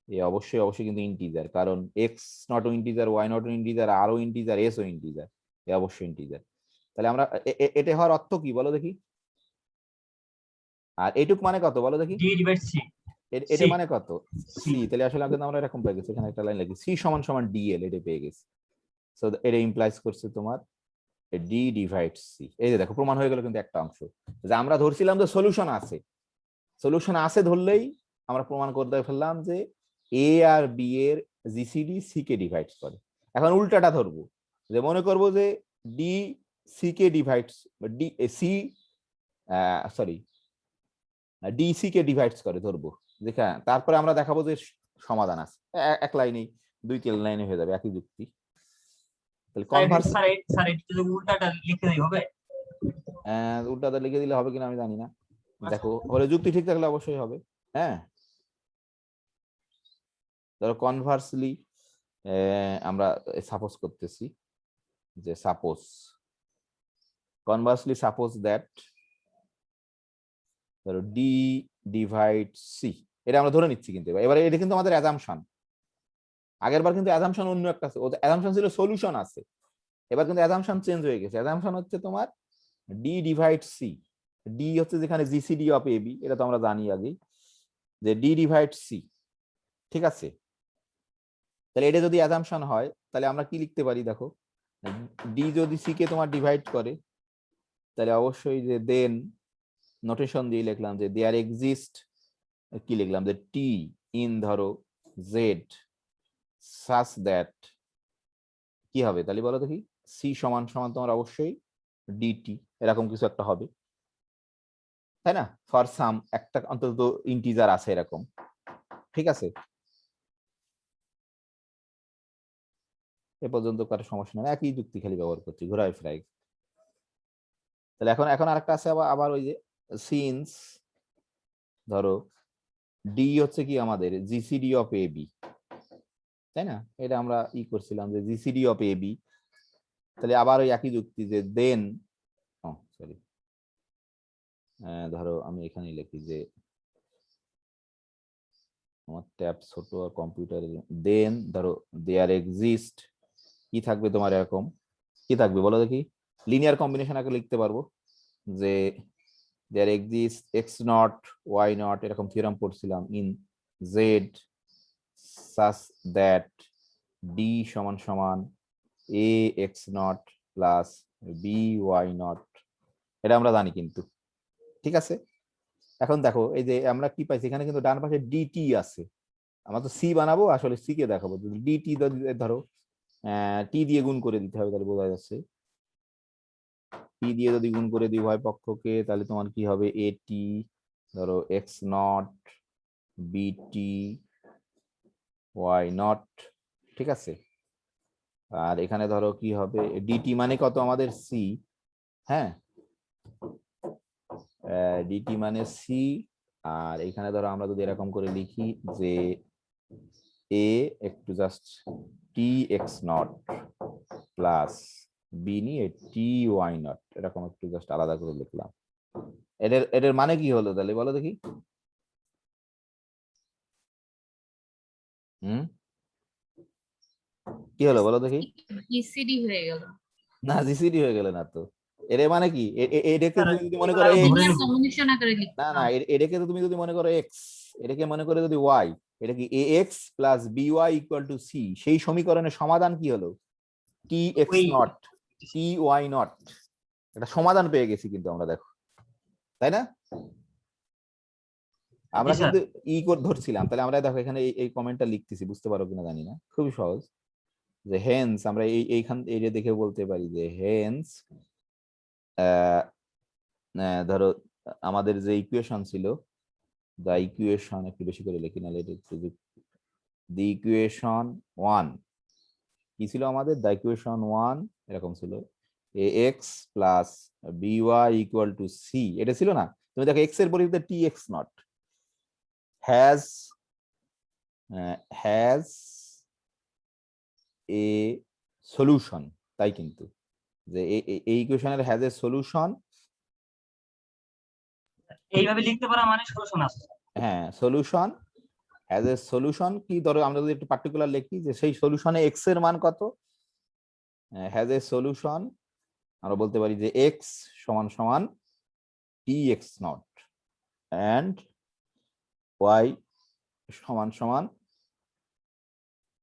A অবশ্যই কিন্তু ইন্টিজার, কারণ এক্স নট ও ইন্টিজার, ওয়াই নট ও ইন্টিজার, আর ও ইন্টিজার, এস ও ইন্টিজার, এ অবশ্যই ইন্টিজার। তাহলে আমরা এটা হওয়ার অর্থ কি বলো দেখি, আর এটুক মানে কত বলো দেখি, ডি ডিভাইড সি, এটা মানে কত সি, তাহলে আসলে আমরা এরকম পেয়ে গেছি, এখানে একটা লাইন লিখি সি সমান সমান ডিএল, এটা পেয়ে গেছি। সো এটা ইমপ্লাইজ করছে তোমার ডি ডিভাইড সি, এই যে দেখো প্রমাণ হয়ে গেল কিন্তু একটা অংশ, যে আমরা ধরছিলাম যে সলিউশন আছে ধরলেই আমরা প্রমাণ করতে ফেললাম যে এ আর বি এর জিসিডি সি কে ডিভাইড করে। এখন উল্টাটা ধরবো, যে মনে করবো যে ডি সি কে divides, D C sorry DC কে ডিভাইডস করে ধরবো, যেখানে তারপরে আমরা দেখাবো যে সমাধান আছে, এক লাইনেই 2-3 লাইনে হয়ে যাবে একই যুক্তি। তাহলে কনভার্স, স্যার এটা যদি উল্টাটা লিখে দেই হবে? উল্টাটা লিখে দিলে হবে কিনা আমি জানি না, দেখো হলে যুক্তি ঠিক থাকলে অবশ্যই হবে। হ্যাঁ, ধরো কনভার্সলি আমরা সাপোজ করতেছি যে সাপোজ দ্যাট ধরো ডি ডিভাইড সি, এটা আমরা ধরে নিচ্ছি, কিন্তু এবারে এটা কিন্তু আমাদের অ্যাজাম্পশন, আগের বার কিন্তু অ্যাজাম্পশন অন্য একটা, অ্যাজাম্পশন ছিল সলিউশন আছে, এবার কিন্তু অ্যাজাম্পশন চেঞ্জ হয়ে গেছে, অ্যাজাম্পশন হচ্ছে তোমার ডি ডিভাইড সি, ডি হচ্ছে যেখানে জিসিডি অফ এ বি, এটা তো আমরা জানি আগেই যে ডি ডিভাইড সি। ঠিক আছে, তাহলে এটা যদি অ্যাজাম্পশন হয় তাহলে আমরা কি লিখতে পারি দেখো, ডি যদি সি কে তোমার ডিভাইড করে তাহলে অবশ্যই যে দেন নোটেশন দিয়ে লিখলাম যে দেয়ার এক্সিস্ট, কি লিখলাম যে টি ইন ধরো জেড সাচ দ্যাট, কি হবে তাহলে বলো দেখি, সি সমান সমান তোমার অবশ্যই ডিটি, এরকম কিছু একটা হবে। তাই না? ফর সাম একটা অন্তত ইন্টিজার আছে এরকম, ঠিক আছে? এ পর্যন্ত কারো সমস্যা নেই, একই যুক্তি খালি ব্যবহার করছি ঘোরায় ফেরাই। তাহলে এখন এখন আরেকটা আছে আবার ওই যে সিন্স ধরো ডি হচ্ছে কি আমাদের জিসিডি অফ এ বি, তাই না? এটা আমরা করছিলাম যে জিসিডি অফ এ বি, তাহলে আবার ওই একই যুক্তি যে দেন, সরি ধরো আমি এখানে লিখি যে আমার ট্যাব ছোট আর কম্পিউটার, দেন ধরো দেয়ার এক্সিস্ট কি থাকবে তোমার এরকম, কি থাকবে বলো দেখি, লিনিয়ার কম্বিনেশন আগে লিখতে পারবো যে there exist X not Y not, এরকম থিওরাম পড়ছিলাম, in Z such that D সমান সমান A x not plus B Y not, এটা আমরা জানি কিন্তু, ঠিক আছে? এখন দেখো এই যে আমরা কি পাইছি এখানে কিন্তু ডান পাশে ডিটি আছে, আমরা তো সি বানাবো, আসলে সি কে দেখাবো, ডিটি ধরো টি দিয়ে গুণ করে দিতে হবে, তাহলে বোঝা যাচ্ছে টি দিয়ে যদি গুণ করে দিই উভয় পক্ষকে, তাহলে তোমার কি হবে এটি ধরো এক্স নট বিটি ওয়াই নট, ঠিক আছে? আর এখানে ধরো কি হবে ডিটি মানে কত আমাদের সি, হ্যাঁ ডিটি মানে সি, আর এখানে ধরো আমরা যদি এরকম করে লিখি যে এ একটু just t x not plus b নিয়ে টি ওয়াই নট, এরকম একটু জাস্ট আলাদা করে লিখলাম। এদের এদের মানে কি হলো তাহলে বলো দেখি? হুম কি হলো বলো দেখি? জিসিডি হয়ে গেল। না জিসিডি হয়ে গেল না তো, এর মানে কি এটাকে তুমি যদি মনে করো ধরে এক্স, লিনিয়ার নিব। কম্বিনেশন আকারে না লিখতে না এটাকে তো তুমি যদি মনে করো এক্স, এটাকে মনে করে যদি ওয়াই, এটা কি A X plus B Y equal to C, সেই সমীকরণের সমাধান কি হলো টি এক্স ওই নট টি ওয়াই নট, এটা সমাধান পেয়ে গেছি কিন্তু আমরা, দেখো তাই না? আমরা জি স্যার। কিন্তু করে ধরছিলাম, তাহলে আমরা দেখো এখানে এই কমেন্টটা লিখতেছি, বুঝতে পারো কিনা জানি না, খুবই সহজ, যে হেন্স আমরা এইখান এই যে দেখে বলতে পারি যে হেন্স ধরো আমাদের যে ইকুয়েশন ছিল, দ্য ইকুয়েশন একটু বেশি করে লিখি না, দি ইকুয়েশন 1 কি ছিল আমাদের, দ্য ইকুয়েশন 1 এরকম ছিল A X plus B Y equal to C, এটা ছিল না? তুমি দেখো এক্স এর পরিবর্তে T x not has has a solution, তাই কিন্তু যে এই ইকুয়েশনের হ্যাজ এ সলিউশন, এইভাবে লিখতে পারা মানে সলিউশন আছে। হ্যাঁ সলিউশন হ্যাজ এ সলিউশন কি, ধরো আমরা যদি একটু পার্টিকুলার লিখি যে সেই সলিউশনে এক্স এর মান কত, হ্যাজ এ সলিউশন আমরা বলতে পারি যে এক্স সমান সমান T X not and Y সমান সমান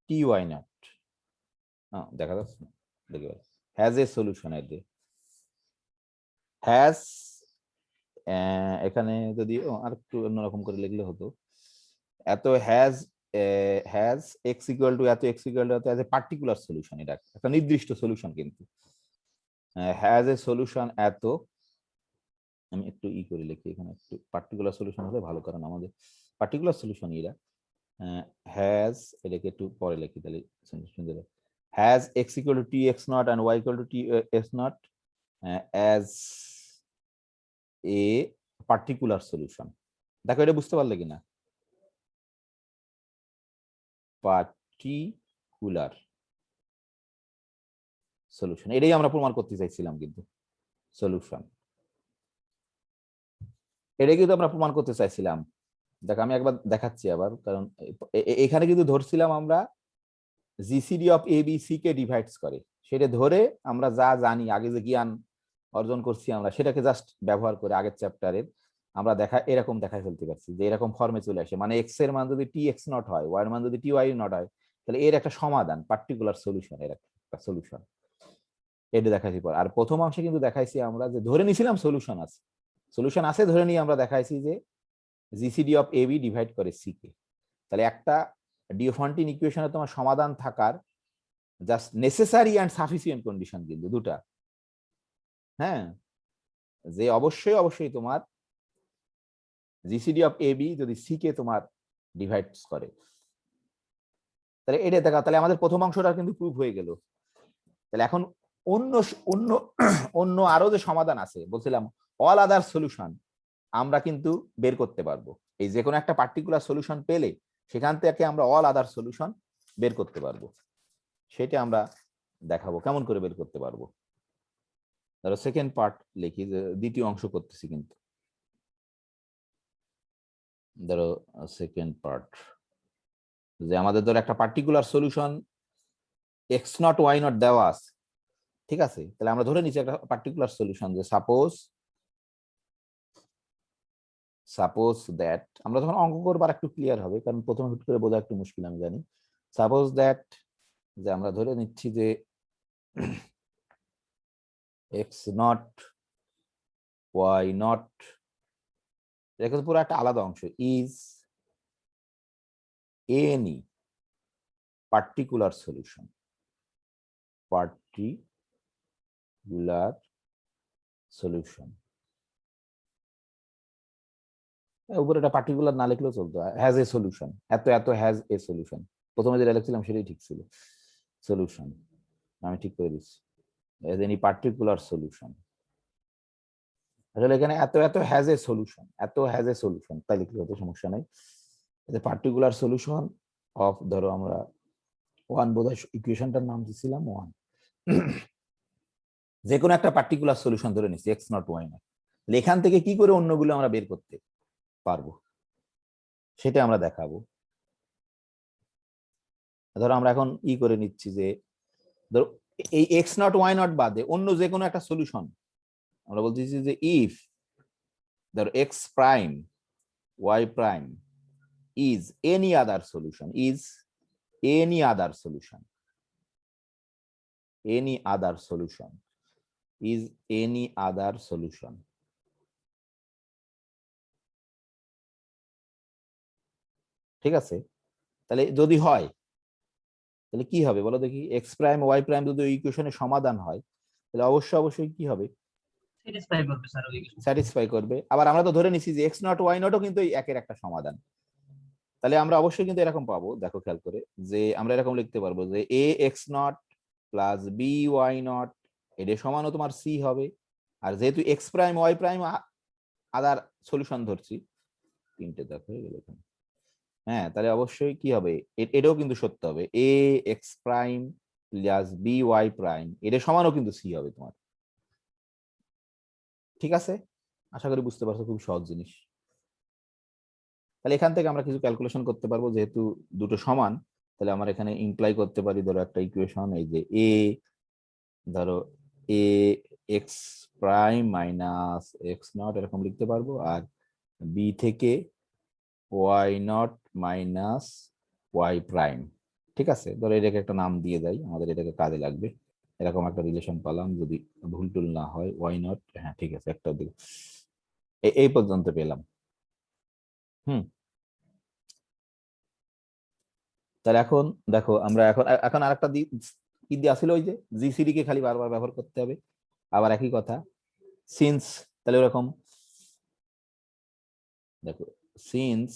টি ওয়াই নট, দেখা যাচ্ছে দেখে হ্যাজ এ সলিউশন, এর হ্যাজ এখানে যদি আর একটু অন্যরকম করে লিখলে হতো, এত has has x equal to এত এক্স ইকুয়াল টু এত অ্যাজ এ পার্টিকুলার সলিউশন, এটা একটা নির্দিষ্ট সলিউশন কিন্তু হ্যাজ এ সলিউশন এত, আমি একটু করে লিখি এখানে, একটু পার্টিকুলার সলিউশন হলে ভালো, কারণ আমাদের পার্টিকুলার সলিউশন এরা হ্যাজ, এটাকে একটু পরে লিখি তাহলে সুন্দর, has x equal to t x not and y equal to t x naught as a particular solution. দেখো এটা বুঝতে পারলে কিনা, পার্টিকুলার সলিউশন, এটাই আমরা প্রমাণ করতে চাইছিলাম কিন্তু, সলিউশন এটাই কিন্তু আমরা প্রমাণ করতে চাইছিলাম। দেখো আমি একবার দেখাচ্ছি আবার, কারণ এখানে কিন্তু ধরছিলাম আমরা GCD of A b c কে ডিভাইডস করে, সেটা ধরে আমরা যা জানি আগে যে জ্ঞান অর্জন করছি আমরা সেটাকে জাস্ট ব্যবহার করে আগের চ্যাপ্টারের আমরা এরকম দেখাই ফেলতে পারছি যে এরকম ফর্মে চলে আসে, মানে এক্স এর মান যদি টি এক্স নট হয়, ওয়াই এর মান যদি টি ওয়াই নট হয়, তাহলে এর একটা সমাধান পার্টিকুলার সলিউশন, এর একটা সলিউশন, এটা দেখাইছি পর। আর প্রথম অংশে কিন্তু দেখাইছি আমরা যে ধরে নিছিলাম সলিউশন আছে, সলিউশন আছে ধরে নিয়ে আমরা দেখাইছি যে GCD of A B divide করে সি কে, তাহলে একটা ডিওফন্টিন ইকুয়েশনে তোমার সমাধান থাকার just necessary and sufficient condition কিন্তু দুটা, হ্যাঁ, যে অবশ্যই তোমার জিসিডি অফ এ বি যদি সি কে তোমার ডিভাইডস করে, তাহলে এটা দেখা, তাহলে আমাদের প্রথম অংশটা কিন্তু প্রুভ হয়ে গেল। তাহলে এখন অন্য অন্য অন্য আরো যে সমাধান আছে বলছিলাম, অল আদার সলিউশন আমরা কিন্তু বের করতে পারবো। এই যে কোনো একটা পার্টিকুলার সলিউশন পেলে সেখান থেকে আমরা অল আদার সলিউশন বের করতে পারবো। সেটা আমরা দেখাবো কেমন করে বের করতে পারবো। ধরো সেকেন্ড পার্ট লিখি, যে দ্বিতীয় অংশ করতেছি কিন্তু। ধরো সেকেন্ড পার্ট, যে আমাদের ধরো একটা particular solution x not Y naught দেওয়া আছে, ঠিক আছে? তাহলে আমরা ধরে নিচ্ছি একটা পার্টিকুলার সলিউশন, যে সাপোজ দ্যাট, আমরা যখন অঙ্ক করবার একটু ক্লিয়ার হবে, কারণ প্রথমে হুট করে বোঝা একটু মুশকিল আমি জানি। সাপোজ দ্যাট, যে আমরা ধরে নিচ্ছি যে এক্স নট ওয়াই নট, এটা কিন্তু পুরো একটা আলাদা অংশ, is any particular solution, particular solution. উপরে একটা পার্টিকুলার না লিখলেও চলতো, হ্যাজ এ সলিউশন, এত এত হ্যাজ এ সলিউশন। প্রথমে যেটা লিখছিলাম সেটাই ঠিক ছিল, সলিউশন আমি ঠিক করে দিচ্ছি, হ্যাজ এনি পার্টিকুলার সলিউশন। আসলে এখানে এত এত হ্যাজ এ সলিউশন, এত হ্যাজ এ সলিউশন তাই লিখলে হতো, সমস্যা নাই। পার্টিকুলার সলিউশন অফ, ধরো আমরা ওয়ান, বোধহয় ইকুয়েশনটার নাম দিছিলাম ওয়ান, যে কোনো একটা পার্টিকুলার সলিউশন ধরে নিচ্ছি এক্স নট ওয়াই নট। এখান থেকে কি করে অন্যগুলো আমরা বের করতে পারবো সেটা আমরা দেখাবো। ধরো আমরা এখন করে নিচ্ছি যে ধরো এই এক্স নট ওয়াই নট বাদে অন্য যে কোনো একটা সলিউশন আমরা বলতেছি যে ইফ ধরো x prime Y prime is any other solution, is any other solution, any other solution, is any other solution. ঠিক আছে? তাহলে যদি হয় তাহলে কি হবে বলো দেখি, এক্স প্রাইম ওয়াই প্রাইম যদি ওই ইকুয়েশনের সমাধান হয় তাহলে অবশ্যই কি হবে, স্যাটিসফাই করবে স্যার ওই কিছু। স্যাটিসফাই করবে। আবার আমরা তো ধরে নিছি যে এক্স নট ওয়াই নটও কিন্তু এই একের একটা সমাধান, তাহলে আমরা অবশ্যই কিন্তু এরকম পাবো। দেখো খেয়াল করে, যে আমরা এরকম লিখতে পারবো যে A x not plus B Y not এর সমানও তোমার সি হবে। আর যেহেতু X prime Y prime other solution ধরছি, তিনটে দেখো হয়ে গেল এখানে। হ্যাঁ, তাহলে অবশ্যই কি হবে, এটাও কিন্তু সত্য হবে, A X prime plus B Y prime এর সমানও কিন্তু সি হবে তোমার। ঠিক আছে, আশা করি বুঝতে পারছো, খুব সহজ জিনিস। তাহলে এখান থেকে আমরা কিছু ক্যালকুলেশন করতে পারবো, যেহেতু দুটো সমান তাহলে আমরা এখানে ইমপ্লাই করতে পারি। ধরো একটা ইকুয়েশন, এই যে এ ধরো A X prime minus X not এরকম লিখতে পারবো, আর বি থেকে Y not minus Y prime. ঠিক আছে, ধরো এটাকে একটা নাম দিয়ে দেয়, আমাদের এটাকে কাজে লাগবে। এরকম একটা রিলেশন পেলাম, যদি ভুল টুল না হয়, ওয়াই নট, হ্যাঁ ঠিক আছে, একটা দিকে এই পর্যন্ত পেলাম। তাহলে এখন দেখো আমরা এখন এখন আরেকটা কি দিয়ে আসলে, ওই যে জিসিডি কে খালি বারবার ব্যবহার করতে হবে, আবার একই কথা সিন্স। তাহলে ওরকম দেখো, সিন্স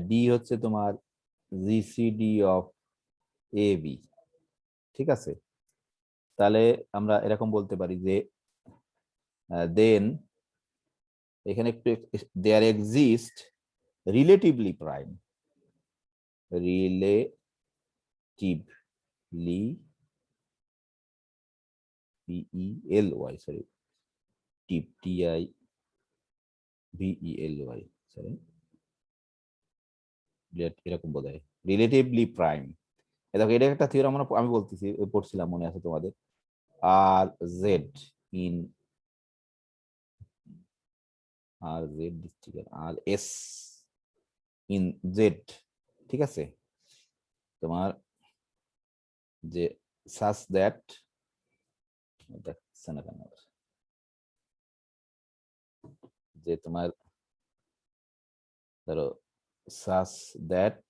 ডি হচ্ছে তোমার জিসিডি অফ এ বি। ঠিক আছে, তাহলে আমরা এরকম বলতে পারি যে দেন এখানে একটু there exist relatively prime, relatively PELY, sorry TIVELY, sorry এরকম বোধ হয়, রিলেটিভলি প্রাইম। দেখো এটা একটা থিওরাম আমি বলতেছি, পড়ছিলাম মনে আছে তোমাদের, আর Z in R Z district R S in Z. ঠিক আছে, তোমার যে সাস দ্যাট, দেখছে না কেন, যে তোমার ধরো সাস দ্যাট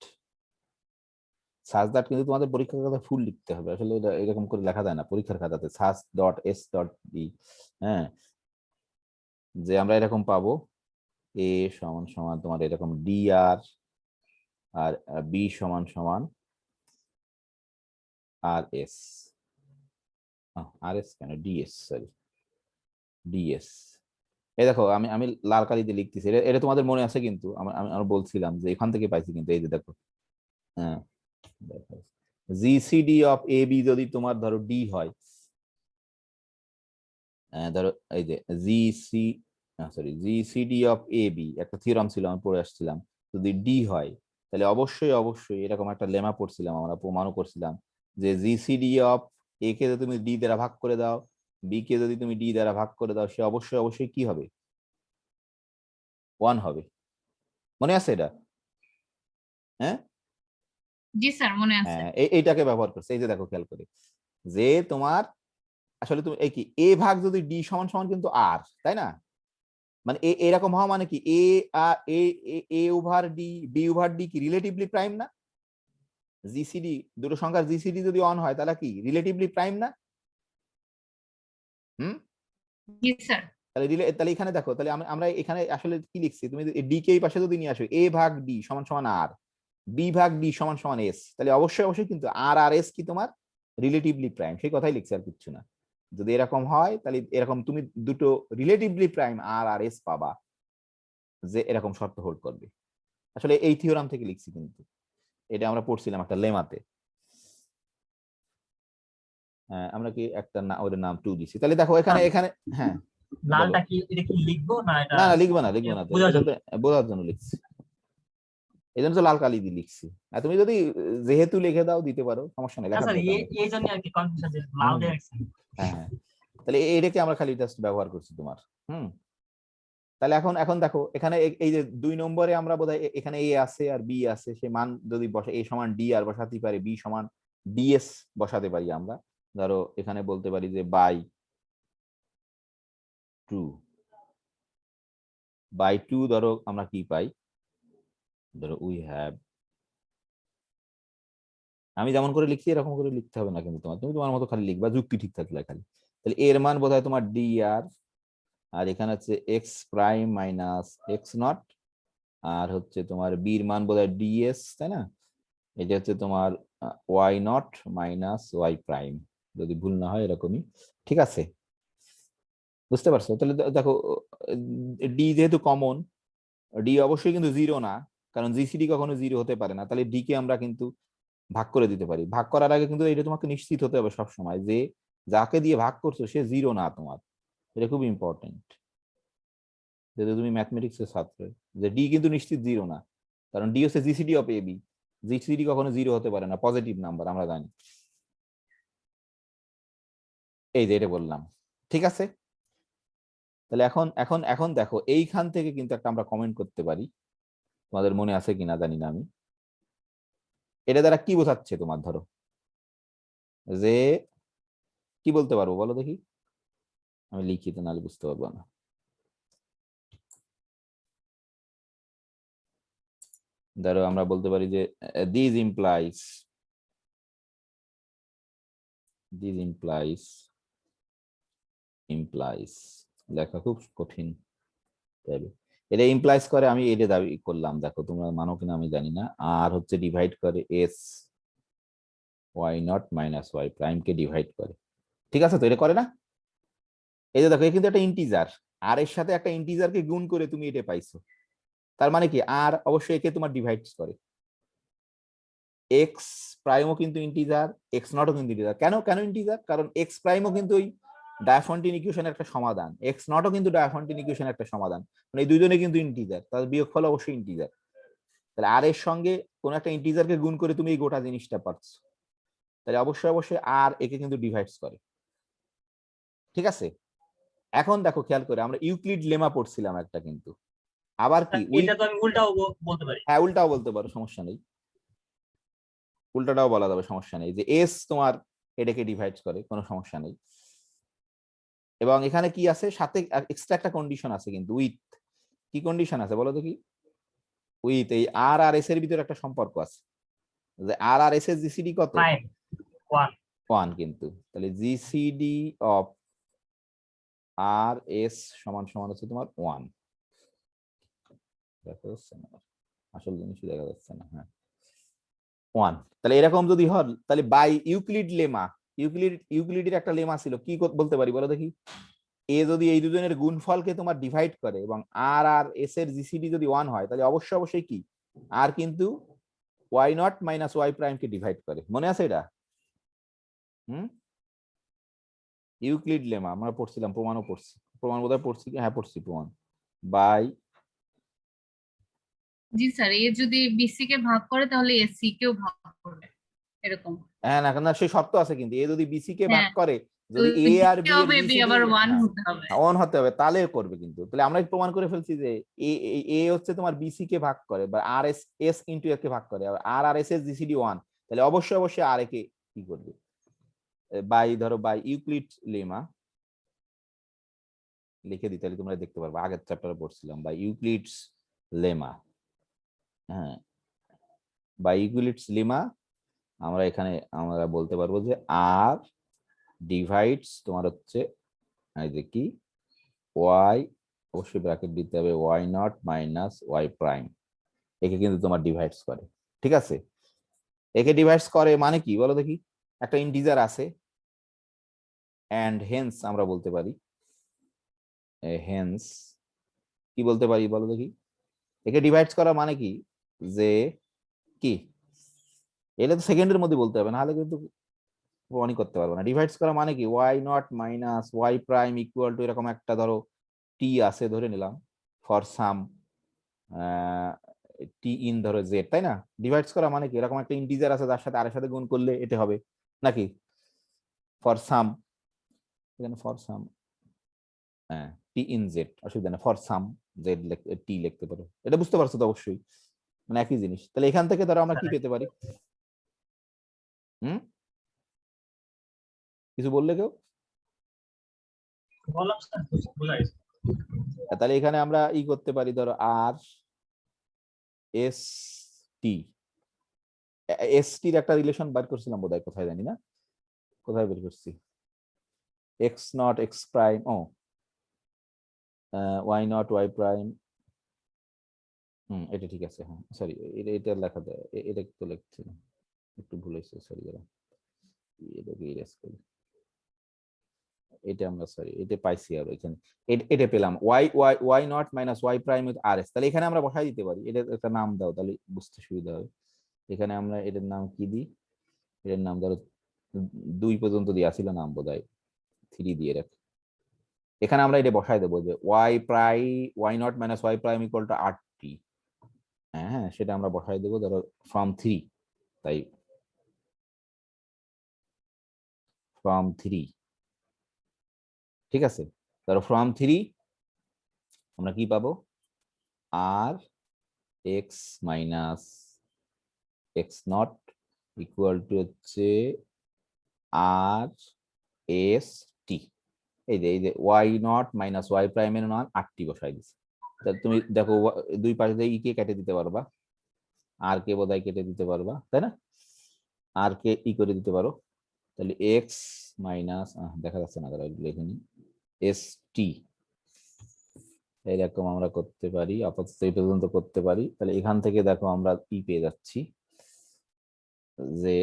কিন্তু তোমাদের পরীক্ষার খাতায় ফুল লিখতে হবে, আসলে এটা এরকম করে লেখা যায় না পরীক্ষার খাতাতে, সাস ডট এস ডট ডি। হ্যাঁ, যে আমরা এরকম পাবো এ সমান সমান তোমার এরকম ডি আর বি সমান সমান আর এস কেন ডিএস, সরি ডিএস। এই দেখো আমি আমি লাল কালিতে লিখতেছি, এটা তোমাদের মনে আছে কিন্তু আমি বলছিলাম যে এখান থেকে পাইছি কিন্তু, এই যে দেখো, হ্যাঁ দেখো জিসিডি অফ এ বি যদি তোমার ধরো ডি হয়, ধরো এই যে জিসিডি অফ এ বি একটা থিওরাম ছিল, আমি পড়ে আসছিলাম, যদি ডি হয় তাহলে অবশ্যই অবশ্যই এরকম একটা লেমা পড়ছিলাম, আমরা প্রমাণও করছিলাম যে জিসিডি অফ এ কে যদি তুমি ডি দ্বারা ভাগ করে দাও, বি কে যদি তুমি ডি দ্বারা ভাগ করে দাও, সে অবশ্যই অবশ্যই কি হবে, 1 হবে। মনে আছে এটা? হ্যাঁ জি স্যার মনে আছে। হ্যাঁ, এইটাকে ব্যবহার করছে। এই যে দেখো খেয়াল করে যে তোমার আসলে তুমি এই কি এ ভাগ যদি ডি সমান সমান কিন্তু আর, তাই না? মানে এরকম হওয়া মানে কি A over D B over D কি রিলেটিভলি প্রাইম না? জিসিডি দুটো সংখ্যার জিসিডি যদি অন হয় তাহলে কি রিলেটিভলি প্রাইম না? হুম, জি স্যার। তাহলে এখানে দেখো, তাহলে আমরা এখানে আসলে কি লিখছি, তুমি ডি কে এই পাশে যদি নিয়ে আসো, এ ভাগ ডি সমান সমান আর, বি ভাগ ডি সমান সমান এস, তাহলে অবশ্যই অবশ্যই কিন্তু আর আর এস কি তোমার রিলেটিভলি প্রাইম, সেই কথাই লিখছি আর কিচ্ছু না। যদি এরকম হয় তাহলে এরকম তুমি দুটো রিলেটিভলি প্রাইম আর আর এস পাবা, যে এরকম শর্ত হোল্ড করবে। আসলে এই থিওরাম থেকে লিখছি কিন্তু, এটা আমরা পড়ছিলাম একটা লেমাতে। আমরা কি একটা ওর নাম 2 দিছি, তাহলে দেখো এখানে এখানে হ্যাঁ লালটা কি এটা কি লিখবো না এটা না লিখবো না বোঝার জন্য? বোঝার জন্য লিখছি, এই জন্য তো লাল কালি দিয়ে লিখছি। আর তুমি যদি যেহেতু লিখে দাও দিতে পারো, সমস্যা নেই, না লেখার স্যার দরকার নেই। এই জন্য আর কি কনফিউশন যে লাল দিয়ে রাখছি। হ্যাঁ হ্যাঁ, তাহলে এটাকে আমরা খালি জাস্ট ব্যবহার করছি তোমার। তাহলে এখন এখন দেখো এখানে এই যে 2 নম্বরে আমরা বোধহয় এখানে এ আছে আর বি আছে, সে মান যদি বসে এ সমান ডি আর বসাতে পারি, বি সমান ডিএস বসাতে পারি আমরা। ধরো এখানে বলতে পারি যে বাই 2 ধরো আমরা কি পাই, ধরো উই হ্যাভ, আমি যেমন করে লিখছি এরকম করে লিখতে হবে না কিন্তু তুমি তোমার মতো খালি লিখবা, যুক্তি ঠিক থাকলে খালি। তাহলে এর মান বোধহয় তোমার ডি আর এখানে হচ্ছে X prime minus X not, আর হচ্ছে তোমার বির মান বোধহয় ডিএস, তাই না? এটা হচ্ছে তোমার y not minus Y prime, যদি ভুল না হয় এরকমই, ঠিক আছে? বুঝতে পারছো? তাহলে দেখো ডি যেহেতু কমন, ডি অবশ্যই কিন্তু 0 না, কারণ জিসিডি কখনো 0 হতে পারে না, তাহলে ডি কে আমরা কিন্তু ভাগ করে দিতে পারি। ভাগ করার আগে কিন্তু এটা তোমাকে নিশ্চিত হতে হবে সবসময় যে যাকে দিয়ে ভাগ করছো সে 0 না তোমার, এটা খুব ইম্পর্টেন্ট। যদি তুমি ম্যাথমেটিক্স এর ছাত্র, যে ডি কিন্তু নিশ্চিত 0 না, কারণ ডি হচ্ছে GCD of A b, GCD কখনো 0 হতে পারে না, পজিটিভ নাম্বার আমরা জানি। এই যে এটা বললাম, ঠিক আছে? তাহলে এখন এখন এখন দেখো এইখান থেকে কিন্তু একটা আমরা কমেন্ট করতে পারি, তোমাদের মনে আছে কিনা জানি না আমি। এটা দ্বারা কি বোঝাচ্ছে তোমার, ধরো যে কি বলতে পারবো বলো দেখি, আমি লিখিত নাহলে বুঝতে পারবো না। ধরো আমরা বলতে পারি যে দিস ইমপ্লাইজ লেখা খুব কঠিন, এটা ইমপ্লাইজ করে, আমি এটা দাবি করলাম, দেখো তোমরা মানো কিনা আমি জানি না, আর হচ্ছে ডিভাইড করে s why not minus Y prime কে ডিভাইড করে, ঠিক আছে? তো এটা করে না? এই যে দেখো এ কিন্তু একটা ইন্টিজার, আর এর সাথে একটা ইন্টিজারকে গুণ করে তুমি এটা পাইছো, তার মানে কি আর অবশ্যই একে তোমার ডিভাইড করে। এক্স প্রাইমও কিন্তু ইন্টিজার, এক্স নটও কিন্তু ইন্টিজার। কেন কেন ইন্টিজার? কারণ এক্স প্রাইমও কিন্তু ওই ডায়াফন্টিন ইকুয়েশনের একটা সমাধান, এক্স নটও কিন্তু ডায়াফন্টিন ইকুয়েশনের একটা সমাধান, মানে এই দুইজনে কিন্তু ইন্টিজার, তাদের বিয়োগফল অবশ্যই ইন্টিজার। তাহলে আর এর সঙ্গে কোন একটা ইন্টিজারকে গুণ করে তুমি এই গোটা জিনিসটা পাচ্ছ, তাহলে অবশ্যই অবশ্যই আর একে কিন্তু ডিভাইডস করে, ঠিক আছে? এখন দেখো খেয়াল করে আমরা ইউক্লিড লেমা পড়ছিলাম একটা, কিন্তু আবার কি এটা তো আমি উল্টাও বলতে পারি। হ্যাঁ উল্টাও বলতে পারো, সমস্যা নেই, উল্টাটাও বলা যাবে, সমস্যা নেই, যে এস তোমার এটাকে ডিভাইড করে, কোনো সমস্যা নেই। এবং এখানে কি আছে সাথে এক্সট্রা একটা কন্ডিশন আছে কিন্তু, উইথ, কি কন্ডিশন আছে বলো তো কি? উইথ এই আর আর এস এর ভিতরে একটা সম্পর্ক আছে, যে আর আর এস এর জিসিডি কত? 1 কিন্তু, তাহলে জিসিডি অফ আর এস সমান সমান হচ্ছে তোমার 1, দেখা যাচ্ছে না, আসল জিনিসই দেখা যাচ্ছে না। হ্যাঁ 1, তাহলে এরকম যদি হয় তাহলে বাই ইউক্লিড লেমা, ইউক্লিডের একটা লেমা ছিল, কি বলতে পারি বলো দেখি? এ যদি এই দুজনের গুণফলকে তোমার ডিভাইড করে এবং আর আর এস এর জিসিডি যদি 1 হয়, তাহলে অবশ্যই কি আর কিন্তু y not minus Y prime কে ডিভাইড করে। মনে আছে এটা? ইউক্লিড লেমা আমরা পড়ছিলাম, প্রমাণও পড়ছি, প্রমাণ বোধহয় পড়ছি কি? হ্যাঁ পড়ছি প্রমাণ। বাই জি স্যার, এ যদি বিসি কে ভাগ করে তাহলে এসি কেও ভাগ করবে, এরকম। হ্যাঁ না না সেই শর্ত আছে কিন্তু, এ যদি বিসি কে ভাগ হ্যাঁ, করে, যদি এ আর বি এর মেবি জিসিডি আবার 1 হতে হবে। অন হতে হবে, তাহলে করবে কিন্তু। তাহলে আমরা প্রমাণ করে ফেলছি যে এ এ হচ্ছে তোমার বিসি কে ভাগ করে বা আর এস এস ইনটু এ কে ভাগ করে, আর আর এস এর জিসিডি 1, তাহলে অবশ্যই আর এ কে কি করবে বাই, ধরো বাই ইউক্লিড লেমা লিখে দিই, তাহলে তোমরা দেখতে পারবে, আগের চ্যাপ্টারে পড়ছিলাম বাই ইউক্লিডস লেমা। হ্যাঁ বাই ইউক্লিডস লেমা আমরা এখানে আমরা বলতে পারবো যে আর ডিভাইডস তোমার হচ্ছে এই যে কি ওয়াই, অবশ্যই ব্র্যাকেট দিতে হবে, y not minus Y prime, একে কিন্তু তোমার ডিভাইডস করে। ঠিক আছে, একে ডিভাইডস করে মানে কি বলো দেখি? একটা ইন্টিজার আছে এন্ড হেন্স আমরা বলতে পারি, হেন্স কি বলতে পারি বলো দেখি? একে ডিভাইডস করা মানে কি যে কি, এটা তো সেকেন্ডের মধ্যে বলতে হবে, নাহলে কিন্তু প্রমাণই করতে পারবো না। ডিভাইডস করা মানে কি y not minus Y prime equal to এরকম একটা ধরো টি আছে ধরে নিলাম, ফর সাম টি ইন ধরো জেড, তাই না? ডিভাইডস করা মানে কি এরকম একটা ইন্টিজার আছে যার সাথে আর এর সাথে গুণ করলে এটা হবে নাকি? ফর সাম, এখানে ফর সাম হ্যাঁ টি ইন জেড, অসুবিধা নেই, ফর সাম জেড টি লিখতে পারো। এটা বুঝতে পারছো তো অবশ্যই, মানে একই জিনিস। তাহলে এখান থেকে ধরো আমরা কি পেতে পারি? কিছু বললে কেউ? বললাম স্যার, বুঝা গেছে। তাহলে এখানে আমরা ই করতে পারি, ধরো আর এস টি, এস টির একটা রিলেশন বার করছিলাম বোধহয়, কোথায় জানি না, কোথায় বের করছি, এক্স নট এক্স প্রাইম, ও ওয়াই নট ওয়াই প্রাইম, এটা ঠিক আছে। হ্যাঁ সরি, এটা লেখা দেয়, এটা তো লিখছি না, একটু ভুল হয়েছে, সরি দাঁড়া, এটাকে ইরেজ করি, এটা আমরা সরি এটা পাইছি আর এখানে এটা পেলাম y y y not minus Y prime with আর এস। তাহলে এখানে আমরা বসাই দিতে পারি, এটা একটা নাম দাও তাহলে বুঝতে সুবিধা হবে। এখানে আমরা এটার নাম কি দিই? এটার নাম ধরো 2 পর্যন্ত দেওয়া ছিল নাম বোধহয়, 3 দিয়ে রাখ। এখানে আমরা এটা বসাই দেবো যে Y prime Y not minus Y prime equal to R T, হ্যাঁ সেটা আমরা বসাই দেবো ধরো ফ্রম 3, তাই ফ্রম 3, ঠিক আছে। ধরো ফ্রম 3 আমরা কি পাবো? আর X minus X not equal to হচ্ছে আর এস টি, এই যে ওয়াই নট মাইনাস ওয়াই প্রাইমের মান 8টি বসাই দিচ্ছে। তাহলে তুমি দেখো দুই পাশে দিয়ে ই কে কেটে দিতে পারবা, আর কে বোধহয় কেটে দিতে পারবা, তাই না? আর কে ই করে দিতে পারো, তাহলে এক্স মাইনাস দেখা যাচ্ছে না, লিখে নি এস টি, এইরকম আমরা করতে পারি, আপাতত এই পর্যন্ত করতে পারি। তাহলে এখান থেকে দেখো আমরা ই পেয়ে যাচ্ছি যে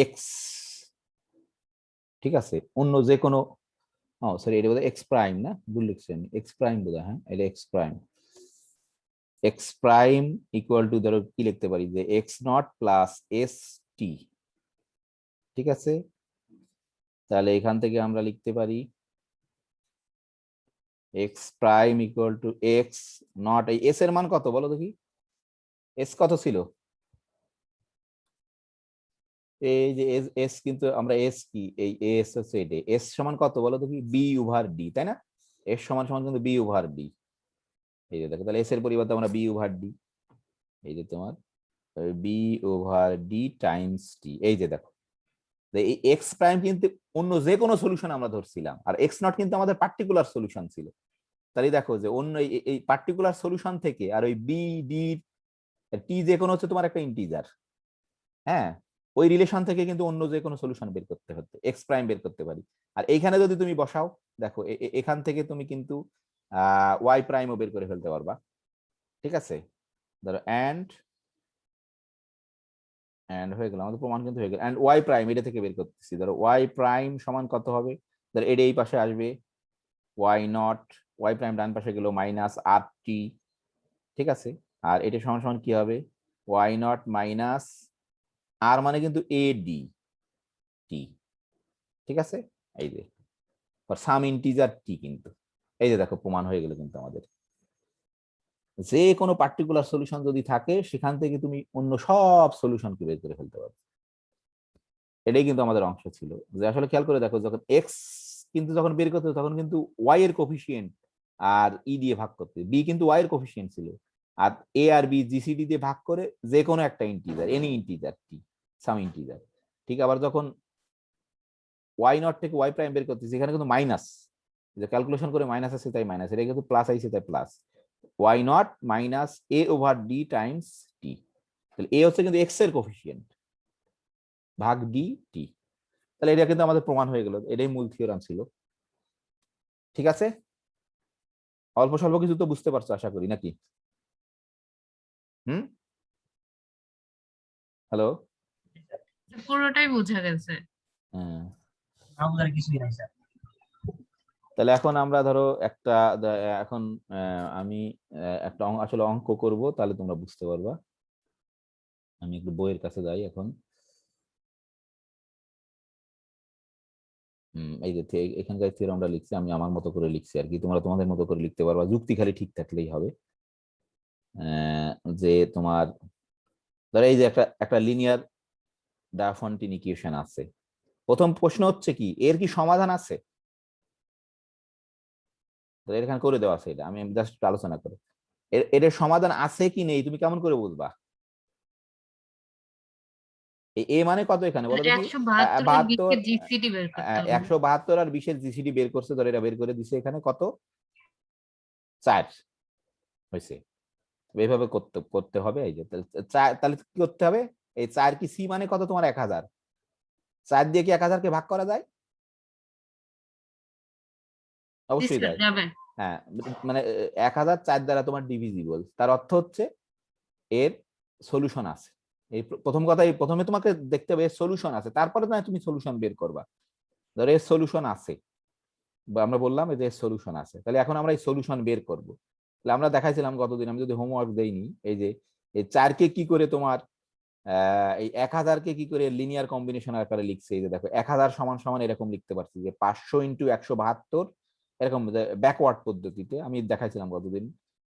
এক্স, ঠিক আছে, অন্য যে কোনো, সরি এটা বোধহয় এক্স প্রাইম না, ভুল লিখছি আমি, এক্স প্রাইম বোধহয়, হ্যাঁ এটা x prime, x prime equal two ধরো কি লিখতে পারি যে x not plus S T, ঠিক আছে। তাহলে এখান থেকে আমরা লিখতে পারি x prime equal two x not, এই এস এর মান কত বলো দেখি? এস কত ছিল? এই যে এস কিন্তু আমরা এস কি এই এস হচ্ছে এটা, এস সমান কত বলো দেখি? বি ওভার ডি, তাই না? এস সমান সমান কিন্তু বি ওভার ডি, এই যে দেখো, তাহলে এস এর পরিবর্তে আমরা বি ওভার ডি, এই যে তোমার বি ওভার ডি টাইমস টি, এই যে দেখো এই এক্স প্রাইম কিন্তু অন্য যে কোনো সলিউশন আমরা ধরছিলাম, আর এক্স নট কিন্তু আমাদের পার্টিকুলার সলিউশন ছিল। তাহলে দেখো যে অন্য এই পার্টিকুলার সলিউশন থেকে আর ওই বি ডি টি যে কোনো হচ্ছে তোমার একটা ইন্টিজার, হ্যাঁ ওই রিলেশন থেকে কিন্তু অন্য যে কোনো সলিউশন বের করতে হতে এক্স প্রাইম বের করতে পারি। আর এইখানে যদি তুমি বসাও দেখো এখান থেকে তুমি কিন্তু ওয়াই প্রাইমও বের করে ফেলতে পারবা, ঠিক আছে, ধরো অ্যান্ড হয়ে গেল, আমাদের প্রমাণ কিন্তু হয়ে গেল। অ্যান্ড ওয়াই প্রাইম এটা থেকে বের করতেছি, ধরো ওয়াই প্রাইম সমান কত হবে, ধরো এটা এই পাশে আসবে, ওয়াই নট, ওয়াই প্রাইম ডান পাশে গেল মাইনাস আর টি, ঠিক আছে, আর এটা সমান সমান কি হবে, ওয়াই নট মাইনাস আর মানে কিন্তু এ ডি টি, ঠিক আছে, এই যে সাম ইন্টিজার টি, কিন্তু এই যে দেখো প্রমাণ হয়ে গেল কিন্তু আমাদের। যে কোনো পার্টিকুলার সলিউশন যদি থাকে সেখান থেকে তুমি অন্য সব সলিউশনকে বের করে ফেলতে পারবে। এটাই কিন্তু আমাদের অংশ ছিল, যে আসলে খেয়াল করে দেখো যখন এক্স কিন্তু যখন বের করতে তখন কিন্তু ওয়াই এর কোফিসিয়েন্ট আর ই দিয়ে ভাগ করতে, বি কিন্তু ওয়াই এর কোফিসিয়েন্ট ছিল, আর এ আর বি জিসিডি দিয়ে ভাগ করে যে কোনো একটা ইন্টিজার, এনি ইন্টিজার টি, সাম ইন্টিজার, ঠিক। আবার যখন ওয়াই নট থেকে ওয়াই প্রাইম বের করতেছি এখানে কিন্তু মাইনাস, যে ক্যালকুলেশন করে মাইনাস আছে তাই মাইনাস, এটা কিন্তু প্লাস আইছে তাই plus, Y not minus A over D times T, তাহলে এ হচ্ছে কিন্তু এক্স এর কোফিসিয়েন্ট ভাগ ডি টি, তাহলে এটা কিন্তু আমাদের প্রমাণ হয়ে গেল, এটাই মূল থিওরাম ছিল। ঠিক আছে, অল্প স্বল্প কিছু তো বুঝতে পারছো আশা করি, নাকি? হুম, হ্যালো, পুরোটাই বোঝা গেছে। হ্যাঁ, আমাদের কিছুই নাই স্যার। তাহলে এখন আমরা ধরো একটা এখন আমি একটা আসলে অঙ্ক করব, তাহলে তোমরা বুঝতে পারবা। আমি একটু বইয়ের কাছে যাই এখন। এই যে এখানকার থিওরামটা লিখছি, আমি আমার মতো করে লিখছি আর কি, তোমরা তোমাদের মতো করে লিখতে পারবা, যুক্তি খালি ঠিক থাকলেই হবে। যে তোমার ধরো এই যে একটা একটা লিনিয়ার ডায়াফন্টিন ইকুয়েশন আছে, প্রথম প্রশ্ন হচ্ছে কি এর কি সমাধান আছে, এখানে করে দেওয়া আছে, এটা আমি জাস্ট আলোচনা করি, এর সমাধান আছে কি নেই তুমি কেমন করে বুঝবা? এ মানে কত এখানে বলো দেখি, 172 এর 72, বিকে জিসিডি বের করতে হবে। 172 আর 20 এর জিসিডি বের করছে, ধর এটা বের করে দিছে এখানে কত, 4 হয়েছে। এইভাবে করতে করতে হবে, এই যে তাহলে কি করতে হবে, এই 4 কি সি মানে কত তোমার 1000, 4 দিয়ে কি 1000 কে ভাগ করা যায়? অবশ্যই যায়। যাবে। হ্যাঁ, মানে 1000 4 দ্বারা তোমার ডিভিজিবল, তার অর্থ হচ্ছে এর সলিউশন আছে। এই প্রথম কথাই প্রথমে তোমাকে দেখতে হবে এর সলিউশন আছে, তারপরে না তুমি সলিউশন বের করবা। ধরো এর সলিউশন আছে, বা আমরা বললাম যে এর সলিউশন আছে, তাহলে এখন আমরা এই সলিউশন বের করব। তাহলে আমরা দেখাইছিলাম গতদিন, আমি যদি হোমওয়ার্ক দেইনি, এই যে এই 4 কে কি করে তোমার এই 1000 কে কি করে লিনিয়ার কম্বিনেশন আকারে লিখছে, এই যে দেখো 1000 সমান সমান এরকম লিখতে পারছি যে 500 ইন্টু 172, এরকম ব্যাকওয়ার্ড পদ্ধতিতে আমি দেখাইছিলাম গতদিন।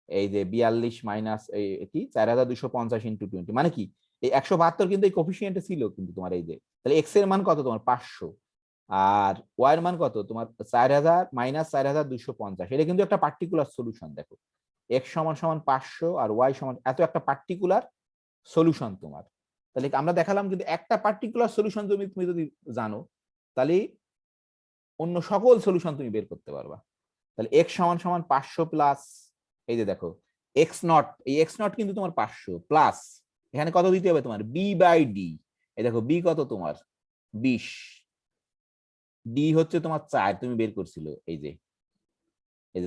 এই যে 42 মাইনাস এই কি 4250 ইন্টু 20, মানে কি এই 172 কিন্তু এই কোফিসিয়েন্টে ছিল কিন্তু তোমার, এই যে তাহলে এক্স এর মান কত তোমার 500, আর ওয়াই এর মান কত তোমার 4000 মাইনাস 4250, এটা কিন্তু একটা পার্টিকুলার সলিউশন। দেখো এক্স সমান সমান 500 আর ওয়াই সমান এত, একটা পার্টিকুলার সলিউশন তোমার। তাহলে আমরা দেখালাম কিন্তু একটা পার্টিকুলার সলিউশন তুমি যদি জানো, তাহলে অন্য সকল সলিউশন তুমি বের করতে পারবা। তাহলে এক্স সমান সমান 500 প্লাস, এই যে দেখো এক্স নট, এই এক্স নট কিন্তু তোমার 500 প্লাস এখানে কত দিতে হবে তোমার বি বাই ডি, এই দেখো বি কত তোমার 20, ডি হচ্ছে তোমার 4 তুমি বের করছিল, এই যে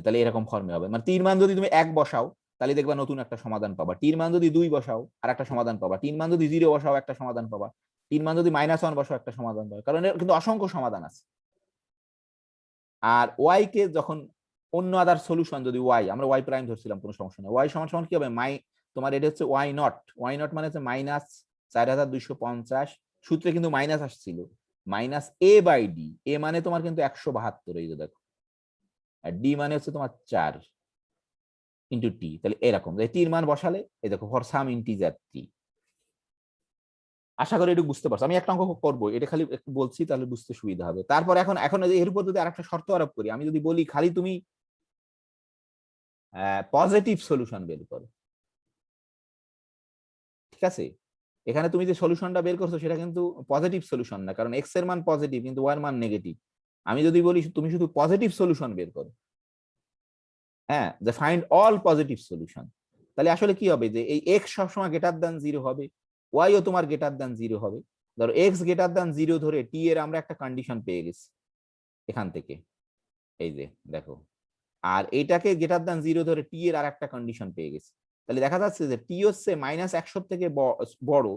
তাহলে এরকম ফর্মে হবে, মানে 3 মান যদি তুমি 1 বসাও তাহলে দেখবা নতুন একটা সমাধান পাবা, 3 মান যদি 2 বসাও আর একটা সমাধান পাবা, 3 মান যদি 0 বসাও একটা সমাধান পাবা, 3 মান যদি -1 বসাও একটা সমাধান পাবা, কারণ এর কিন্তু অসংখ্য সমাধান আছে। আর ওয়াই কে যখন অন্য আদার সলিউশন, যদি ওয়াই আমরা ওয়াই প্রাইম ধরছিলাম কোনো সমস্যা নেই, ওয়াই সমান সমান কি হবে তোমার এটা হচ্ছে ওয়াই নট মানে হচ্ছে মাইনাস 4250, সূত্রে কিন্তু মাইনাস আসছিল, মাইনাস এ বাই ডি, এ মানে তোমার কিন্তু 172, এই যে দেখো, আর ডি মানে হচ্ছে তোমার 4 ইন্টু টি, তাহলে এরকম টির মান বসালে এই দেখো ফর সাম ইন্টিজার টি। আশা করি একটু বুঝতে পারছো, আমি একটা অঙ্ক করবো, এটা খালি একটু বলছি তাহলে বুঝতে সুবিধা হবে। তারপর এখন এখন এর উপর যদি আরেকটা শর্ত আরোপ করি, আমি যদি বলি খালি তুমি পজিটিভ সলিউশন বের করো, ঠিক আছে, এখানে তুমি যে সলিউশনটা বের করছো সেটা কিন্তু পজিটিভ সলিউশন না, কারণ এক্স এর মান পজিটিভ কিন্তু ওয়াই এর মান নেগেটিভ। আমি যদি বলি তুমি শুধু পজিটিভ সলিউশন বের করো, হ্যাঁ, যে ফাইন্ড অল পজিটিভ সলিউশন, তাহলে আসলে কি হবে যে এই এক্স সবসময় গ্রেটার দ্যান 0 হবে, ওয়াই ও তোমার গ্রেটার দ্যান 0 হবে। ধরো এক্স গ্রেটার দ্যান 0 ধরে টি এর আমরা একটা কন্ডিশন পেয়ে গেছি এখান থেকে, এই যে দেখো, আর এইটাকে গ্রেটার দ্যান 0 ধরে টি এর আর একটা কন্ডিশন পেয়ে গেছি, তাহলে দেখা যাচ্ছে যে টি হচ্ছে -100 থেকে বড়,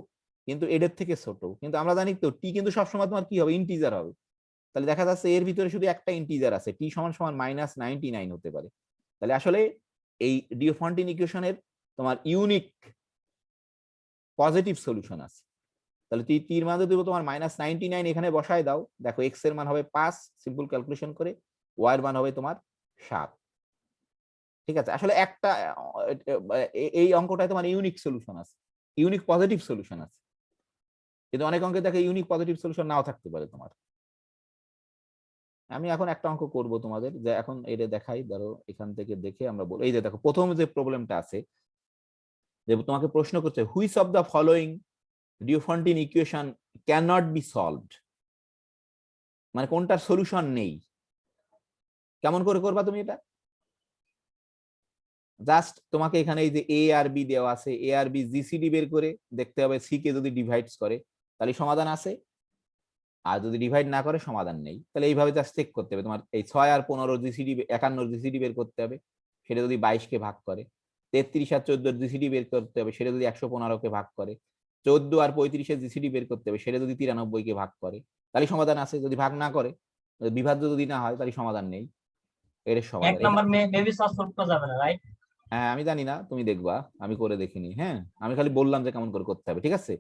কিন্তু এর থেকে ছোট। কিন্তু আমরা জানি তো টি কিন্তু সবসময় তোমার কি হবে, ইন্টিজার হবে। তাহলে দেখা যাচ্ছে এর ভিতরে শুধু একটা ইন্টিজার আছে, টি সমান সমান -99 হতে পারে। তাহলে আসলে এই ডিওফন্টিন ইকুয়েশনের তোমার ইউনিক পজিটিভ সলিউশন আছে। তাহলে টির মান যদি তোমার -99 এখানে বসায় দাও, দেখো এক্স এর মান হবে 5, সিম্পল ক্যালকুলেশন করে, ওয়াই এর মান হবে তোমার 7। ঠিক আছে, আসলে একটা এই অঙ্কটায় তোমার ইউনিক সলিউশন আছে, ইউনিক পজিটিভ সলিউশন আছে। কিন্তু অনেক অঙ্কে দেখে ইউনিক পজিটিভ সলিউশন নাও থাকতে পারে তোমার। আমি এখন একটা অঙ্ক করব তোমাদের, যে এখন এটা দেখাই, ধরো এখান থেকে দেখে আমরা বলি, এই যে দেখো প্রথম যে প্রবলেমটা আছে, যে তোমাকে প্রশ্ন করছে which of the following Diophantine equation can not be solved, মানে কোনটার সলিউশন নেই। কেমন করে করবা তুমি এটা? জাস্ট তোমাকে এখানে এই যে এ আর বি দেওয়া আছে, এ আর বি জিসিডি বের করে দেখতে হবে সি কে যদি ডিভাইডস করে তাহলে সমাধান আছে, আর যদি ডিভাইড না করে সমাধান নেই। তাহলে এইভাবে জাস্ট চেক করতে হবে। তোমার এই 6 আর 15 জিসিডি 51 জিসিডি বের করতে হবে, সেটা যদি 22 কে ভাগ করে। 33 আর 14 জিসিডি বের করতে হবে, সেটা যদি 115 কে ভাগ করে। 14 আর 35 এর জিসিডি বের করতে হবে, সেটা যদি 93 কে ভাগ করে, তাহলে সমাধান আছে। যদি ভাগ না করে, বিভাজ্য যদি না হয়, তাহলে সমাধান নেই। এর এক সমাধান নাম্বার মেবি সলভ করা যাবে না, রাইট? হ্যাঁ, আমি জানি না, তুমি দেখবা, আমি করে দেখিনি। হ্যাঁ, আমি খালি বললাম যে কেমন করে করতে হবে, ঠিক আছে?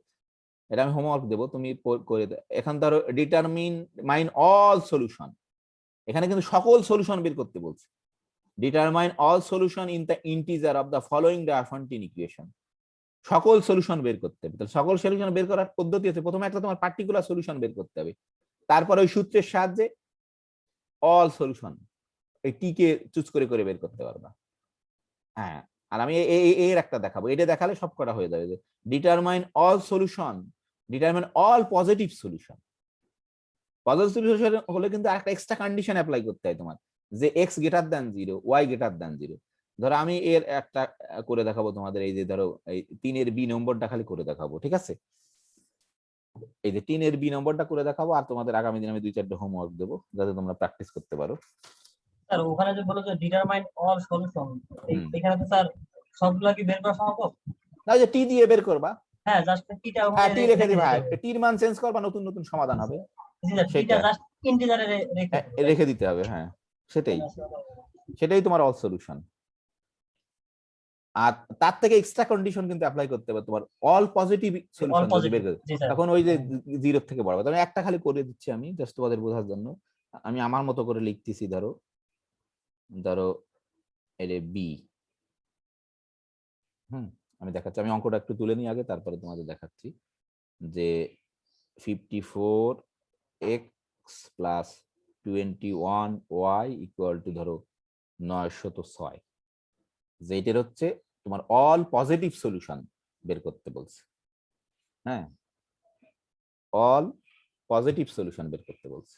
এটা আমি হোমওয়ার্ক দেবো, তুমি করে এখন ধরো ডিটারমিন মাইন অল সলিউশন, এখানে কিন্তু সকল সলিউশন বের করতে বলছে। Determine all solution in the integer of the following Diophantine equation, সকল সলিউশন বের করতে হবে। তাহলে সকল সলিউশন বের করার পদ্ধতি আছে, প্রথমে একটা তোমার পার্টিকুলার সলিউশন বের করতে হবে, তারপর ওই সূত্রের সাহায্যে অল সলিউশন এই টি কে চুজ করে করে বের করতে পারবা। হ্যাঁ, আর আমি এর একটা দেখাবো, এটা দেখালে সব করা হয়ে যাবে। যে determine all solution, determine all positive solution. Positive solution হলে কিন্তু একটা এক্সট্রা কন্ডিশন অ্যাপ্লাই করতে হয় তোমার, যে x greater than 0, y greater than 0। ধরো আমি এর একটা করে দেখাবো তোমাদের, এই যে ধরো এই 3 এর বি নম্বরটা খালি করে দেখাবো, ঠিক আছে? এই যে 3 এর বি নম্বরটা করে দেখাবো, আর তোমাদের আগামী দিন আমি 2-4টা হোমওয়ার্ক দেবো, যাতে তোমরা প্র্যাকটিস করতে পারো। স্যার ওখানে যে বলো যে ডিটারমাইন অল সলিউশন, এখানে তো স্যার সবগুলা কি বের করা সম্ভব? না, যে টি দিয়ে বের করবা। হ্যাঁ, জাস্ট টিটা হ্যাঁ, ওখানে টি রেখে দিবা, টির মান চেঞ্জ করবা, নতুন নতুন সমাধান হবে, টিটা জাস্ট ইন্টিজারে রেখে রেখে দিতে হবে। হ্যাঁ, সেটাই তোমার অল সলিউশন। আর তার থেকে এক্সট্রা কন্ডিশন কিন্তু অ্যাপ্লাই করতে হবে, তোমার অল পজিটিভ সলিউশন যদি বের করে, তখন ওই যে 0 থেকে বাড়াবে। তবে একটা খালি করে দিচ্ছি আমি, জাস্ট তোমাদের বোঝার জন্য। আমি আমার মতো করে লিখতেছি, ধরো ধরো এর বি, আমি দেখাচ্ছি, আমি অঙ্কটা একটু তুলে নিই আগে, তারপরে তোমাদের দেখাচ্ছি। যে 54x plus 21y equal to ধরো 906, যেটার হচ্ছে তোমার অল পজিটিভ সলিউশন বের করতে বলছে। হ্যাঁ, অল পজিটিভ সলিউশন বের করতে বলছে,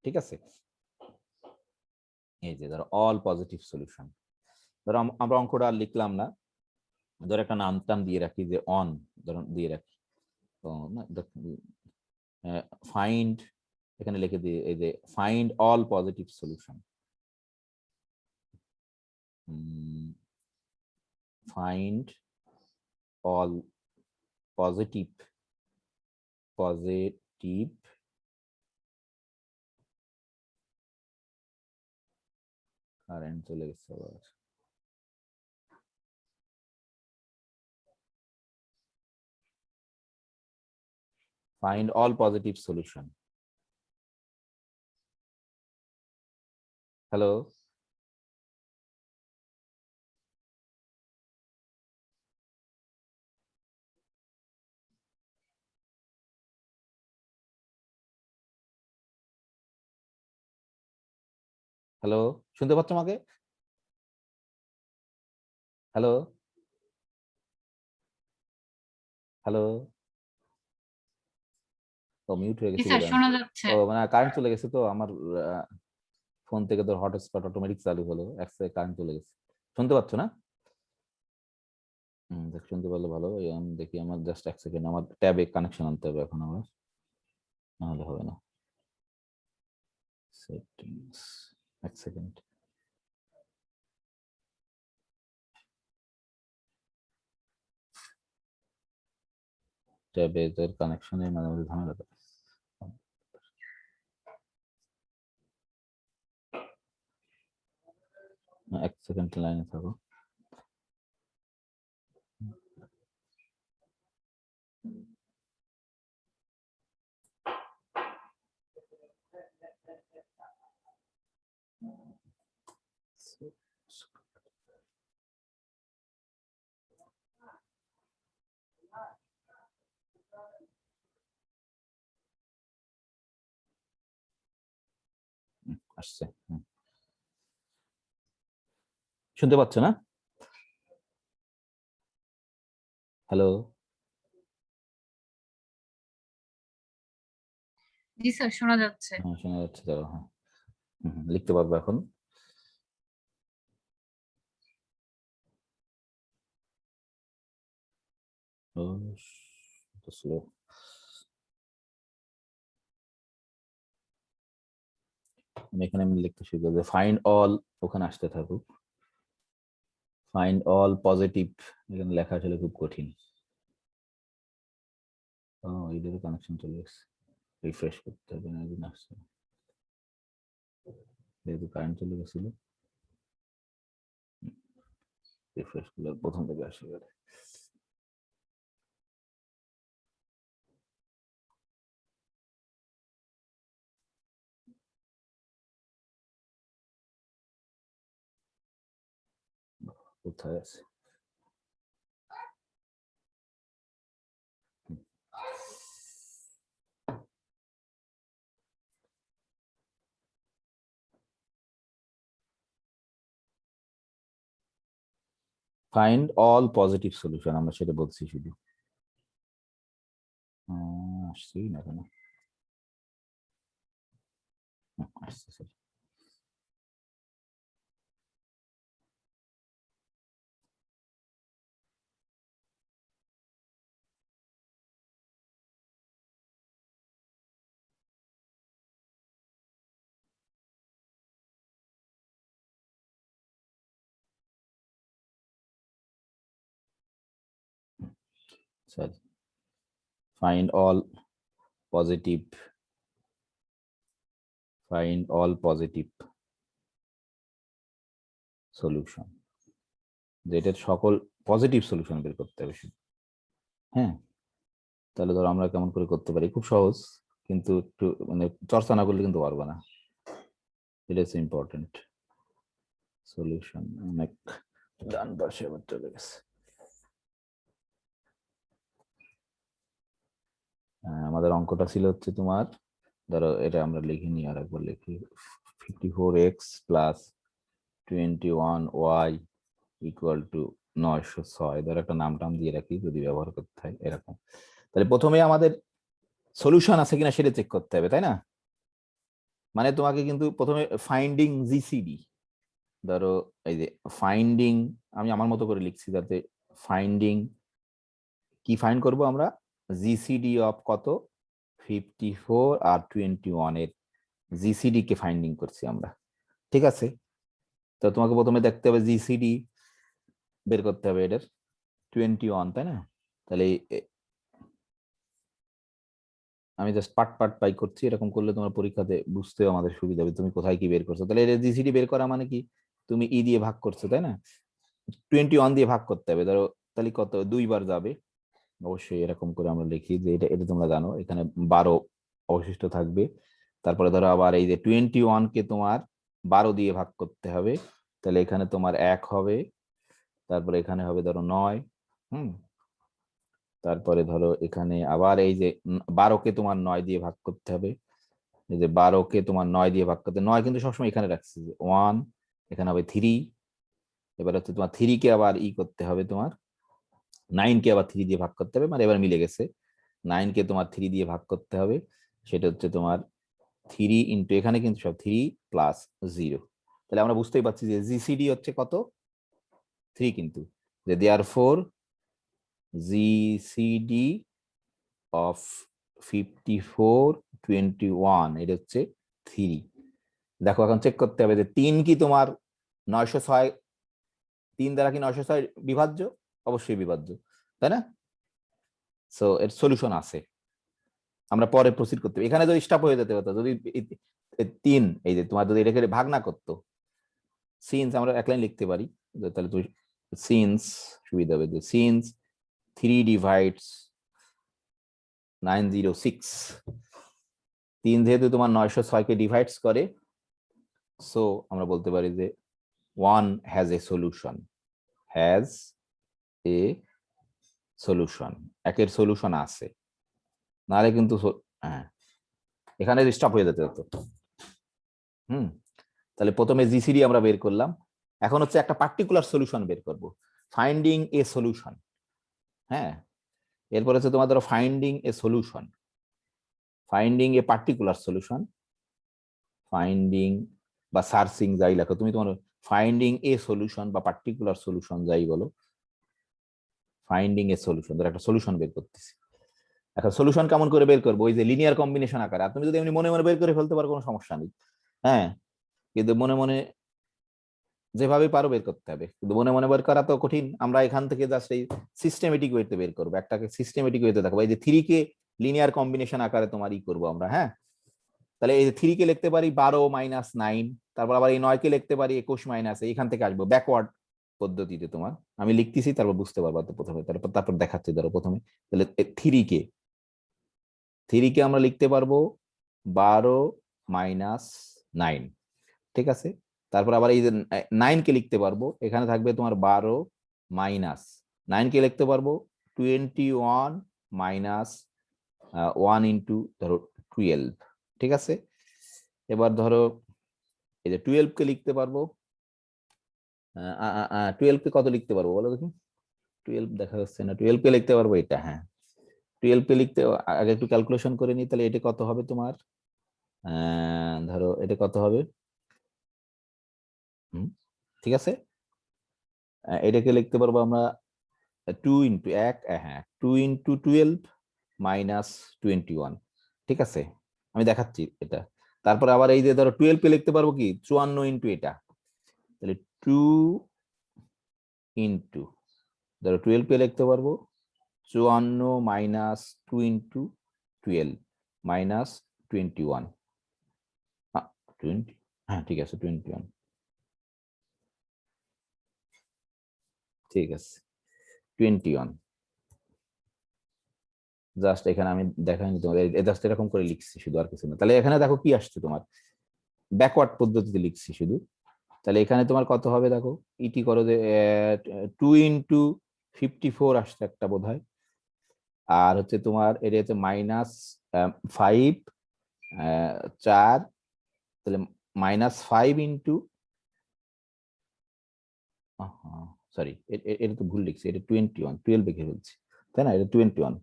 ঠিক আছে? এই যে ধরো অল পজিটিভ সলিউশন, ধরো আমরা অঙ্কটা আর লিখলাম না, ধরো একটা নাম টাম দিয়ে রাখি, যে অন ধরো দিয়ে রাখি, ফাইন্ড, এখানে লিখে দিই এই যে find all positive solution, find all positive current চলে গেছে আবার। Find all positive solution. Hello? Hello, শুনতে পাচ্ছ আমাকে? হ্যালো হ্যালো, ও মিউট হয়ে গেছে। শোনা যাচ্ছে। ও মানে কারেন্ট চলে গেছে, তো আমার ফোন থেকে তো হটস্পট অটোমেটিক চালু হলো, এক সেকেন্ড কারেন্ট চলে গেছে। শুনতে পাচ্ছ না? দেখ, শুনতে পারলে ভালো। আমি দেখি, আমার জাস্ট এক সেকেন্ড, আমার ট্যাবে কানেকশন আনতে হবে এখন আমার, নাহলে হবে না। সেটিংস, এক সেকেন্ড। ট্যাবের কানেকশনে মাঝে মাঝে ঝামেলা করে। এক সেকেন্ড লাইনে থাকো। আসছে, শুনতে পাচ্ছ না? হ্যালো, জি স্যার, শোনা যাচ্ছে। হ্যাঁ শোনা যাচ্ছে, দাঁড়াও, হ্যাঁ লিখতে পারবো এখন। স্লো, এখানে আমি লিখতে শুরু করবো ফাইন্ড অল, ওখানে আসতে থাকুক। ফাইন্ড অল পজিটিভ, এখানে লেখা আসলে খুব কঠিন। ও এদের কানেকশন চলে এসেছে, রিফ্রেশ করতে হবে না, একদিন আসছে যেহেতু কারেন্ট চলে গেছিল, রিফ্রেশ করলে প্রথম থেকে আসে গেলে। কোথায় আছে? ফাইন্ড অল পজিটিভ সলিউশন, আমরা সেটা বলছি শুধু। আসছি না কেন? আসছে sir. Sorry. Find all positive. Find all positive solution. যেটার সকল পজিটিভ সলিউশন বের করতে হবে শুধু। হ্যাঁ, তাহলে ধরো আমরা কেমন করে করতে পারি, খুব সহজ, কিন্তু একটু মানে চর্চা না করলে কিন্তু পারবো না। এটা হচ্ছে ইম্পর্টেন্ট। সলিউশন অনেক ডান পাশে আবার চলে গেছে। আমাদের অঙ্কটা ছিল হচ্ছে তোমার, ধরো এটা আমরা লিখে নিই, আর একবার লিখি 54x plus 21y equal to 906। ধরো একটা নাম টাম দিয়ে রাখি যদি ব্যবহার করতে হয় এরকম। তাহলে প্রথমে আমাদের সলিউশন আছে কিনা সেটা চেক করতে হবে, তাই না? মানে তোমাকে কিন্তু প্রথমে ফাইন্ডিং জিসিডি, ধরো এই যে ফাইন্ডিং, আমি আমার মতো করে লিখছি যাতে ফাইন্ডিং কি ফাইন্ড করব আমরা, জিসিডি অফ কত 54 আর 21 এর জিসিডি কে ফাইন্ডিং করছি আমরা, ঠিক আছে? তো তোমাকে প্রথমে দেখতে হবে জিসিডি বের করতে হবে এটার 21, তাই না? তাহলে আমি জাস্ট পার্ট বাই করছি, এরকম করলে তোমার পরীক্ষাতে বুঝতেও আমাদের সুবিধা হবে তুমি কোথায় কি বের করছো। তাহলে এটা জিসিডি বের করা মানে কি, তুমি ই দিয়ে ভাগ করছো, তাই না? 21 দিয়ে ভাগ করতে হবে, ধরো তাহলে কত, 2 বার যাবে অবশ্যই। এরকম করে আমরা লিখি যে এটা এটা তোমরা জানো, এখানে 12 অবশিষ্ট থাকবে। তারপরে ধরো আবার এই যে 21 কে তোমার 12 দিয়ে ভাগ করতে হবে, তাহলে এখানে তোমার 1 হবে, তারপরে এখানে হবে ধরো 9, তারপরে ধরো এখানে আবার এই যে 12 কে তোমার 9 দিয়ে ভাগ করতে হবে, এই যে 12 কে তোমার 9 দিয়ে ভাগ করতে, 9 কিন্তু সবসময় এখানে রাখছি 1, এখানে হবে 3, এবার হচ্ছে তোমার 3 কে আবার ই করতে হবে, তোমার 9 কে আবার 3 দিয়ে ভাগ করতে হবে, মানে এবার মিলে গেছে, 9 কে তোমার 3 দিয়ে ভাগ করতে হবে, সেটা হচ্ছে তোমার 3 ইন্টু এখানে কিন্তু সব 3 প্লাস 0। তাহলে আমরা বুঝতেই পারছি যে জিসিডি হচ্ছে কত 3, কিন্তু যে দেয়ারফর জিসিডি অফ 54 21 এটা হচ্ছে 3। দেখো এখন চেক করতে হবে যে 3 কি তোমার 906, 3 দ্বারা কি 906 বিভাজ্য? অবশ্যই বিভাজ্য, তাই না? সো এর সলিউশন আছে, আমরা পরে প্রসিড করতে হবে। এখানে যদি স্টপ হয়ে যেতে হতো, যদি 3 এই যে তোমার যদি এটাকে ভাগ না করতো, সিন্স আমরা এক লাইন লিখতে পারি, তাহলে তুমি সিন্স সুবিধা হবে যে সিন্স 3 ডিভাইডস 906, 3 যেহেতু তোমার 906 কে ডিভাইডস করে, সো আমরা বলতে পারি যে 1 has a solution, has a solution, একের সলিউশন আছে, নাহলে কিন্তু হ্যাঁ এখানে স্টপ হয়ে যেতে হতো। তাহলে প্রথমে জিসিডি আমরা বের করলাম, এখন হচ্ছে একটা পার্টিকুলার সলিউশন বের করব, ফাইন্ডিং এ সলিউশন। হ্যাঁ, এরপর হচ্ছে তোমার ধরো finding a solution, finding A particular solution, finding বা সার্চিং যাই লেখো তুমি, তোমার ফাইন্ডিং এ সলিউশন বা পার্টিকুলার সলিউশন যাই বলো, ফাইন্ডিং এ সলিউশন, ধর একটা সলিউশন বের করতেছি। এখন সলিউশন কেমন করে বের করবো, ওই যে লিনিয়ার কম্বিনেশন আকারে। তুমি যদি এমনি মনে মনে বের করে ফেলতে পারো কোনো সমস্যা নেই, হ্যাঁ, কিন্তু মনে মনে যেভাবে পারো বের করতে হবে, কিন্তু মনে মনে বের করা তো কঠিন। আমরা এখান থেকে জাস্ট এই সিস্টেমেটিক ওয়েতে বের করবো, একটাকে সিস্টেমেটিক ওয়েতে দেখবো। এই যে 3 কে লিনিয়ার কম্বিনেশন আকারে তোমার ই করবো আমরা, হ্যাঁ। তাহলে এই যে 3 কে লিখতে পারি 12 মাইনাস 9, তারপর আবার এই 9 কে লিখতে পারি 21 মাইনাস, এখান থেকে আসবো ব্যাকওয়ার্ড পদ্ধতিতে। তোমার আমি লিখতেছি, তারপর বুঝতে পারবা তো প্রথমে, তারপর দেখাচ্ছি। ধরো প্রথমে তাহলে 3 কে আমরা লিখতে পারবো 12 মাইনাস 9, ঠিক আছে। তারপর আবার এই যে 9 কে লিখতে পারবো, এখানে থাকবে তোমার 12 মাইনাস 9 কে লিখতে পারবো 21 মাইনাস 1 ইন্টু ধরো 12, ঠিক আছে। এবার ধরো এই যে 12 কে লিখতে পারবো, 12 কে কত লিখতে পারবো বলো দেখি, 12 দেখা যাচ্ছে না, 12 কে লিখতে পারবো এটা, হ্যাঁ 12 কে লিখতে আগে একটু ক্যালকুলেশন করে নিই। তাহলে এটা কত হবে তোমার, ধরো এটা কত হবে, ঠিক আছে। এটাকে লিখতে পারবো আমরা 2 ইন্টু 1, হ্যাঁ 2 ইন্টু 12 মাইনাস 21, ঠিক আছে, আমি দেখাচ্ছি এটা। তারপর আবার এই যে ধরো 12 কে লিখতে পারবো কি 54 ইন্টু এটা, তাহলে 2 ইন্টু ধরো 12 কে লিখতে পারবো 54 মাইনাস 2 ইন্টু 12 মাইনাস 21, 20, হ্যাঁ ঠিক আছে 21, ঠিক আছে 21। জাস্ট এখানে আমি দেখাইনি তোমাদের, জাস্ট এরকম করে লিখছি শুধু, আর কিছু না। তাহলে এখানে দেখো কি আসছে তোমার, ব্যাকওয়ার্ড পদ্ধতিতে লিখছি শুধু। তাহলে এখানে তোমার কত হবে দেখো, ইটি করো যে 2 ইন্টু 54 আসছে একটা বোধ হয়, আর হচ্ছে তোমার এটা হচ্ছে মাইনাস 5 4, তাহলে মাইনাস 5 ইন্টু, সরি এটা তো ভুল লিখছি, এটা 21, 12 লিখে ফেলছি, তাই না, এটা 21,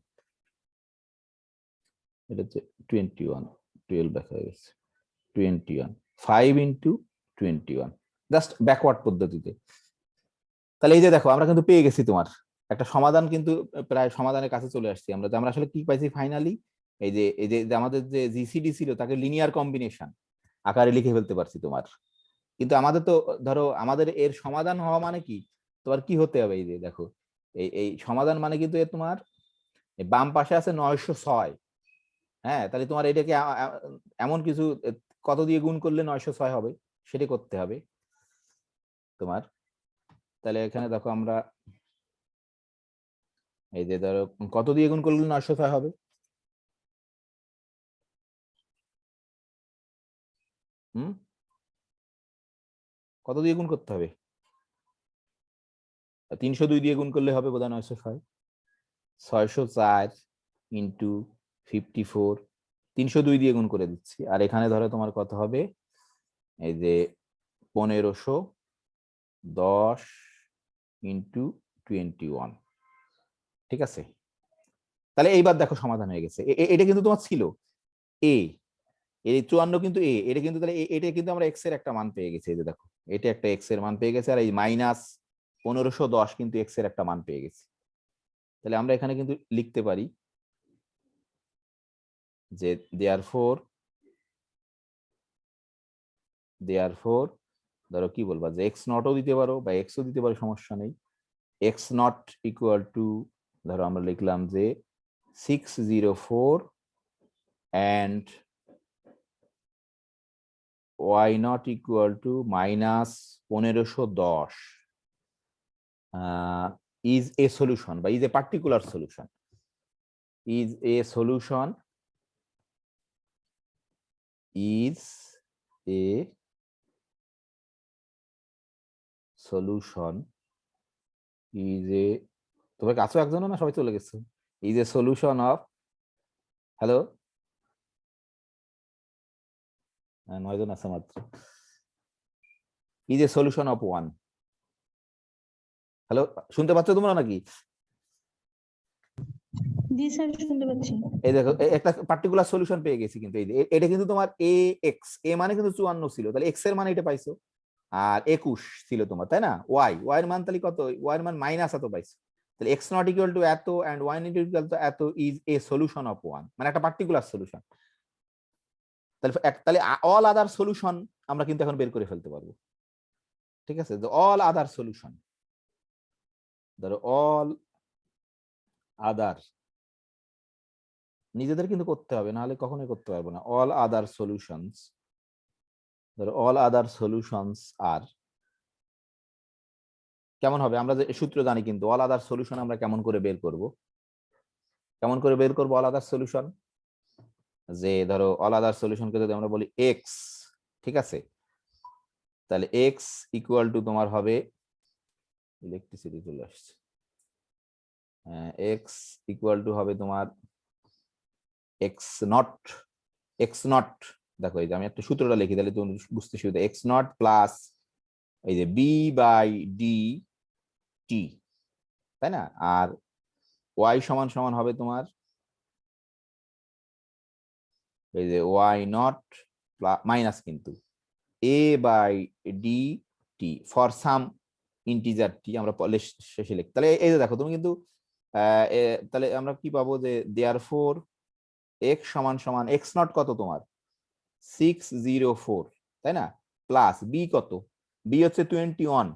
এটা হচ্ছে 21, 12 দেখা গেছে 21, 5 ইন্টু 21, জাস্ট ব্যাকওয়ার্ড পদ্ধতিতে। তাহলে এই যে দেখো আমরা কিন্তু পেয়ে গেছি তোমার একটা সমাধান, কিন্তু প্রায় সমাধানের কাছে চলে আসছি আমরা। আমরা আসলে কি পাইছি ফাইনালি, এই যে আমাদের যে জিসিডি ছিল তাকে লিনিয়ার কম্বিনেশন আকারে লিখে ফেলতে পারছি তোমার। কিন্তু আমাদের তো ধরো আমাদের এর সমাধান হওয়া মানে কি, তোমার কি হতে হবে, এই যে দেখো এই সমাধান মানে কিন্তু তোমার বাম পাশে আছে 906, হ্যাঁ, তাহলে তোমার এটাকে এমন কিছু কত দিয়ে গুণ করলে 906 হবে সেটা করতে হবে তোমার। তাহলে এখানে দেখো আমরা এই যে ধরো কত দিয়ে গুণ করলে 906 হবে, কত দিয়ে গুণ করতে হবে, 302 দিয়ে গুণ করলে হবে বোধহয় 906, 604 ইন্টু 54, 302 দিয়ে গুণ করে দিচ্ছি। আর এখানে ধরো তোমার কত হবে, এই যে 1510 ইন্টু 21, ঠিক আছে। তাহলে এইবার দেখো সমাধান হয়ে গেছে। এটা কিন্তু তোমার ছিল এ, এই 54 কিন্তু এ, এটা কিন্তু তাহলে এটা কিন্তু আমরা এক্স এর একটা মান পেয়ে গেছি। এই যে দেখো এটা একটা এক্স এর মান পেয়ে গেছে, আর এই মাইনাস 1510 কিন্তু এক্স এর একটা মান পেয়ে গেছি। তাহলে আমরা এখানে কিন্তু লিখতে পারি যে দেয়ারফর ধরো কি বলবা, যে এক্স নটও দিতে পারো বা এক্সও দিতে পারো, সমস্যা নেই। এক্স নট ইকুয়াল টু ধরো আমরা লিখলাম যে 604 and y not equal to minus 1510 is a solution বা is a particular solution, is a solution, is a solution, is a, তোমার কাছে একজন না সবাই চলে গেছে, is a solution of, hello 9 জন আছে মাত্র, is a solution of 1, hello শুনতে পাচ্ছ তোমরা নাকি? জি স্যার শুনতে পাচ্ছি। এই দেখো একটা পার্টিকুলার সলিউশন পেয়ে গেছি, কিন্তু এই যে এটা কিন্তু তোমার এ এক্স, এ মানে কিন্তু 54 ছিল, তাহলে এক্স এর মান এটা পাইছো, আর 21 ছিল তোমার, তাই না? ওয়াই, ওয়াই এর মান তাহলে কত? ওয়াই এর মান মাইনাস এত পাইছো, তাহলে এক্স নট ইকুয়াল টু এত and y naught equal to এত ইজ এ সলিউশন অফ 1, মানে একটা পার্টিকুলার সলিউশন। তাহলে অল আদার সলিউশন আমরা কিন্তু এখন বের করে ফেলতে পারবো, ঠিক আছে? অল আদার সলিউশন, ধরো অল আদার, নিজেদের কিন্তু করতে হবে, নাহলে কখনোই করতে পারবো না। অল আদার সলিউশনস, ধরো অল আদার সলিউশনস আর কেমন হবে? আমরা যে সূত্র জানি, কিন্তু অল আদার সলিউশন আমরা কেমন করে বের করব? কেমন করে বের করব অল আদার সলিউশন? যে ধরো অল আদার সলিউশনকে যদি আমরা বলি এক্স, ঠিক আছে, তাহলে এক্স ইকুয়াল টু তোমার হবে, ইলেকট্রিসিটি চলে আসছে, এক্স ইকুয়াল টু হবে তোমার এক্স নট, এক্স নট, দেখো এই যে আমি একটা সূত্রটা লিখি তাহলে তুমি বুঝতে সুবিধা, এক্স নট প্লাস এই যে বি বাই ডি টি, তাই না? আর ওয়াই সমান সমান হবে তোমার এই যে ওয়াই নট মাইনাস কিন্তু A by D T for some integer T, আমরা শেষে লিখি। তাহলে এই যে দেখো তুমি কিন্তু তাহলে আমরা কি পাবো, যে দেয়ারফর এক্স সমান সমান এক্স নট কত তোমার 604, তাই না? প্লাস বি কত? বি হচ্ছে 21,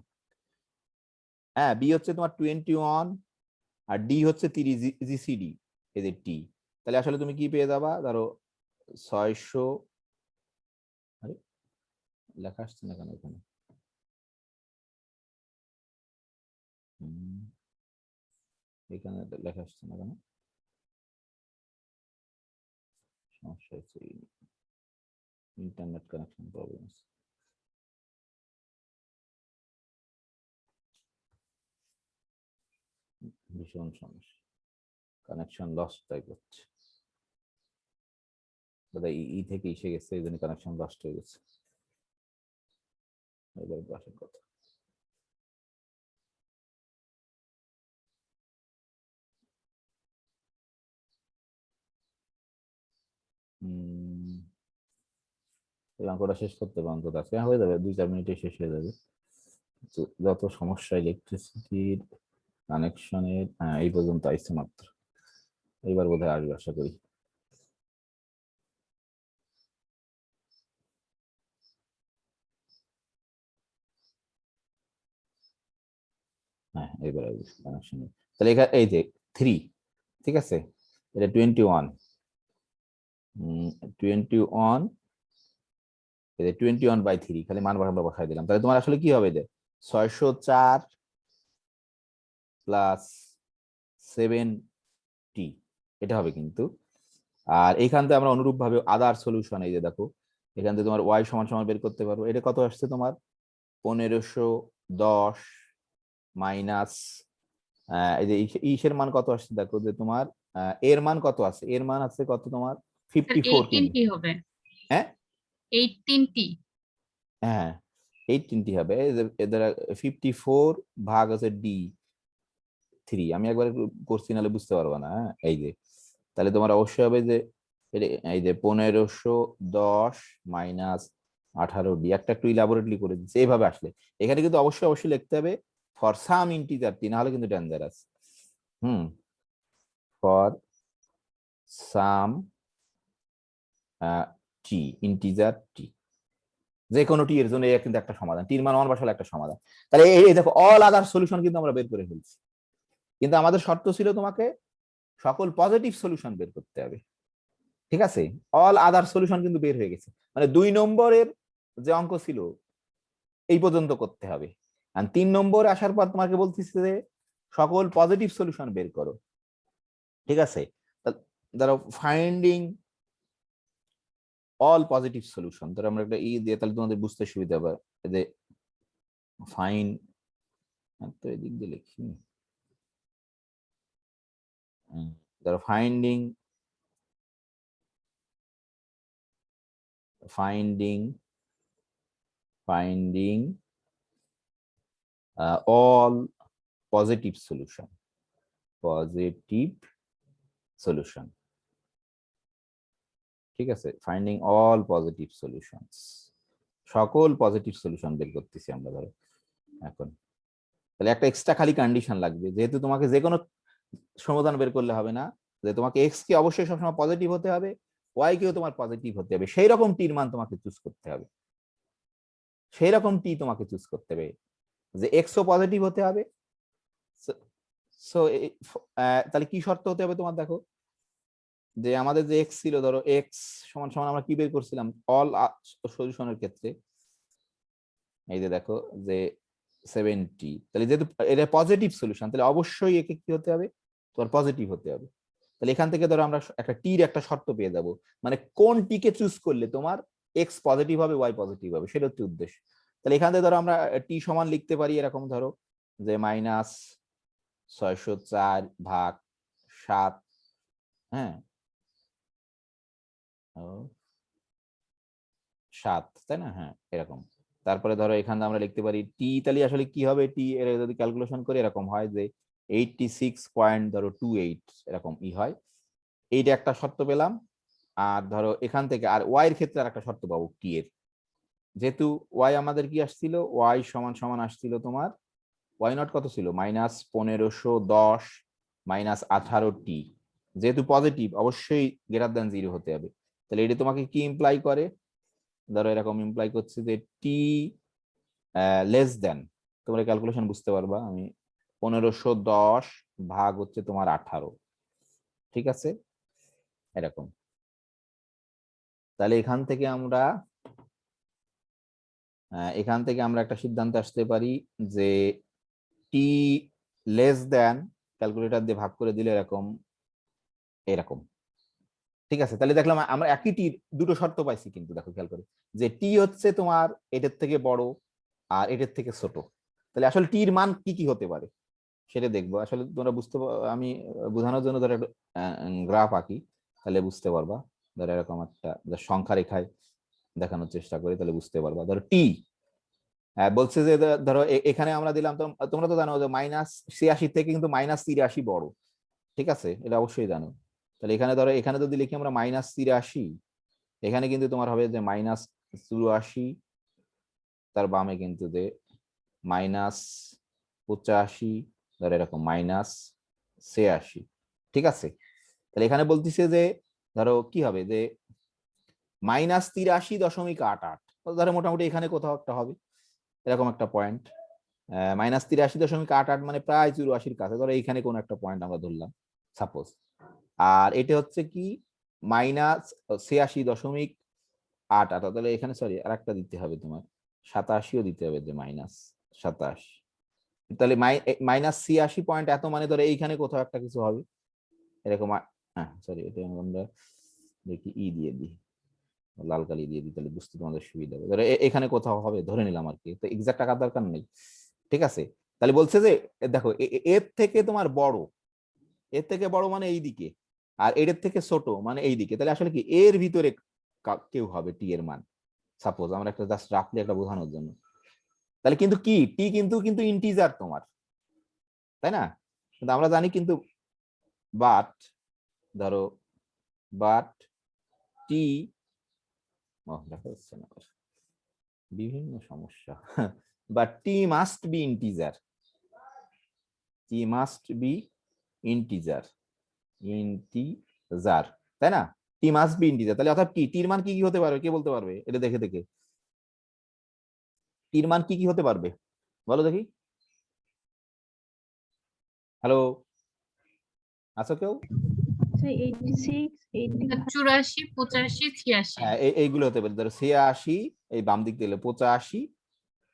হ্যাঁ বি হচ্ছে তোমার 21 আর ডি হচ্ছে 30 জিসিডি, এই যে টি। তাহলে আসলে তুমি কি পেয়ে যাবা, ধরো 600, আরে লেখা আসছে না কেন এখানে, এখানে লেখা আসছে না কেন, সমস্যা হচ্ছে, ইন্টারনেট কানেকশন প্রবলেম, ভীষণ সমস্যা, কানেকশন লস টাইপ হচ্ছে, বোধহয় ই থেকে এসে গেছে, এই জন্য কানেকশন লস্ট হয়ে গেছে। এবার বাসার কথা, অঙ্কটা শেষ করতে হবে অন্তত আজকে, হয়ে যাবে 2-4 মিনিটে শেষ হয়ে যাবে। যত সমস্যা ইলেকট্রিসিটির কানেকশনের, এই পর্যন্ত আসছে মাত্র, এইবার বোধহয় আসবে আশা করি। হ্যাঁ এবার আসবে কানেকশন। তাহলে এখানে এই যে 3, ঠিক আছে, এটা 21, 21, 21/3, খালি মান বসাই দিলাম। তাহলে তোমার আসলে কি হবে, যে 604 প্লাস 7t, এটা হবে কিন্তু। আর এইখান থেকে আমরা অনুরূপ ভাবে আদার সলিউশন, এই যে দেখো এখান থেকে তোমার ওয়াই সমান সমান বের করতে পারবো। এটা কত আসছে তোমার 1510 মাইনাস এই যে ইসের মান কত আসছে, দেখো যে তোমার এর মান কত আছে, এর মান আছে কত তোমার 54 18 হবে, হ্যাঁ 18 হ্যাঁ 18 হবে, এদের 54 ভাগ আছে ডি 3, আমি একবার করছি নাহলে বুঝতে পারবো না। এই যে তাহলে তোমার অবশ্যই হবে যে এই যে 1510 মাইনাস 18d, একটু ইলাবোরেটলি করে দিচ্ছে, এইভাবে আসলে এখানে কিন্তু অবশ্যই লিখতে হবে ফর সাম ইন্টিজার টি, না হলে কিন্তু dangerous. For some T, integer T, যে কোনো টি এর জন্য কিন্তু একটা সমাধান, টির মান 1 বসালে একটা সমাধান। তাহলে এই দেখো অল আদার সলিউশন কিন্তু আমরা বের করে ফেলছি, কিন্তু আমাদের শর্ত ছিল তোমাকে সকল পজিটিভ সলিউশন বের করতে হবে, ঠিক আছে? অল আদার সলিউশন কিন্তু বের হয়ে গেছে, মানে 2 নম্বরের যে অঙ্ক ছিল এই পর্যন্ত করতে হবে। আর 3 নম্বরে আসার পর তোমাকে বলতেছে যে সকল পজিটিভ সলিউশন বের করো, ঠিক আছে? ধরো ফাইন্ডিং অল পজিটিভ সলিউশন, ধরো আমরা একটা ই দিয়ে তাহলে তোমাদের বুঝতে সুবিধা হবে যে ফাইন, তো এদিক দিয়ে লিখি, ধরো ফাইন্ডিং all positive solution, ঠিক আছে? ফাইন্ডিং অল পজিটিভ সলিউশনস, সকল পজিটিভ সলিউশন বের করতেছি আমরা। ধরো এখন তাহলে একটা এক্সট্রা খালি কন্ডিশন লাগবে, যেহেতু তোমাকে যে কোনো সমাধান বের করলে হবে না, যে তোমাকে এক্স কে অবশ্যই সবসময় পজিটিভ হতে হবে, ওয়াই কেও তোমার পজিটিভ হতে হবে, সেই রকম টির মান তোমাকে চুজ করতে হবে, সেই রকম টি তোমাকে চুজ করতে হবে, যে এক্স ও পজিটিভ হতে হবে। সো তাহলে কি শর্ত হতে হবে তোমার? দেখো যে আমাদের যে এক্স ছিল, ধরো এক্স সমান সমান আমরা কি বের করছিলাম অল সলিউশনের ক্ষেত্রে, এই যে দেখো যে 70, তাহলে যেহেতু এটা পজিটিভ সলিউশন তাহলে অবশ্যই একে কি হতে হবে, তোমার পজিটিভ হতে হবে। তাহলে এখান থেকে ধরো আমরা একটা টির একটা শর্ত পেয়ে যাব, মানে কোন টিকে চুজ করলে তোমার এক্স পজিটিভ হবে ওয়াই পজিটিভ হবে, সেটা হচ্ছে উদ্দেশ্য। তাহলে এখান থেকে ধরো আমরা টি সমান লিখতে পারি এরকম, ধরো যে -604/7, হ্যাঁ 7, তাই না? হ্যাঁ এরকম। তারপরে ধরো এখানে আমরা লিখতে পারি টি, তাহলে আসলে কি হবে টি এর যদি ক্যালকুলেশন করি এরকম হয় যে 86.28 এরকম ই হয়, এইটা একটা শর্ত পেলাম। আর ধরো এখান থেকে আর ওয়াই এর ক্ষেত্রে আর একটা শর্ত পাবো টি এর, যেহেতু ওয়াই আমাদের কি আসছিল, ওয়াই সমান সমান আসছিল তোমার ওয়াই নট কত ছিল -1510 -18t, যেহেতু পজিটিভ অবশ্যই গ্রেটার দ্যান 0 হতে হবে। তাহলে এটা তোমাকে কি ইমপ্লাই করে, ধরো এরকম ইমপ্লাই করছে যে টি লেস দেন, তোমরা ক্যালকুলেশন বুঝতে পারবা, আমি 1510 ভাগ হচ্ছে তোমার 18, ঠিক আছে এরকম। তাহলে এখান থেকে আমরা একটা সিদ্ধান্ত আসতে পারি যে টি লেস দেন, ক্যালকুলেটর দিয়ে ভাগ করে দিলে এরকম এরকম, ঠিক আছে? তাহলে দেখলাম আমরা একই টির দুটো শর্ত পাইছি, কিন্তু দেখো খেয়াল করে যে টি হচ্ছে তোমার এটার থেকে বড় আর এটার থেকে ছোট, তাহলে আসলে টির মান কি কি হতে পারে সেটা দেখবো। আসলে তোমরা আমি বোঝানোর জন্য ধরো একটা গ্রাফ আঁকি, তাহলে বুঝতে পারবা। ধরো এরকম একটা সংখ্যা রেখায় দেখানোর চেষ্টা করি, তাহলে বুঝতে পারবা। ধরো টি বলছে যে ধরো এখানে আমরা দিলাম, তোমরা তো জানো যে -86 থেকে কিন্তু -83 বড়, ঠিক আছে? এটা অবশ্যই জানো। তাহলে এখানে ধরো এখানে যদি লিখি আমরা -83, এখানে কিন্তু তোমার হবে যে -84, তার বামে কিন্তু যে -85, ধরো এরকম -86, ঠিক আছে? তাহলে এখানে বলতেছে যে ধরো কি হবে যে -83.88, ধরো মোটামুটি এখানে কোথাও একটা হবে এরকম একটা পয়েন্ট, -83.88 মানে প্রায় 84-র কাছে, ধরো এইখানে কোন একটা পয়েন্ট আমরা ধরলাম সাপোজ। আর এটা হচ্ছে কি -86.88, তাহলে এখানে সরি আর একটা দিতে হবে তোমার 87ও দিতে হবে, যে -27, তাহলে -86 পয়েন্ট এত, মানে ধরো এইখানে কোথাও একটা কিছু হবে এরকম। হ্যাঁ সরি, এটা আমরা দেখি ই দিয়ে দিই, লাল কালি দিয়ে দিই, তাহলে বুঝতে তোমাদের সুবিধা হবে। ধরো এখানে কোথাও হবে ধরে নিলাম আর কি, তো এক্সাক্ট টাকার দরকার নেই, ঠিক আছে? তাহলে বলছে যে দেখো এর থেকে তোমার বড়, এর থেকে বড় মানে এই দিকে, আর এর থেকে ছোট মানে এই দিকে, তাহলে আসলে কি এর ভিতরে কেউ হবে টি এর মান, সাপোজ আমরা একটা জাস্ট রাখলে একটা বোঝানোর জন্য। তাহলে কিন্তু কি টি কিন্তু কিন্তু ইন্টিজার তোমার, তাই না? কিন্তু আমরা জানি কিন্তু বাট ধরো টি দেখা যাচ্ছে না, বিভিন্ন সমস্যা, but T must be integer, তাই না? টি মাস্ট বি ইন্টিজার, তাহলে অর্থাৎ কি টির মান কি কি হতে পারবে, কে বলতে পারবে? এটা দেখে দেখে টির মান কি কি হতে পারবে বলো দেখি। হ্যালো আছো কেউ? স্যার 86 85 84 85 86 হ্যাঁ এইগুলো হতে পারে, ধরো 86, এই বাম দিক দিলে 85,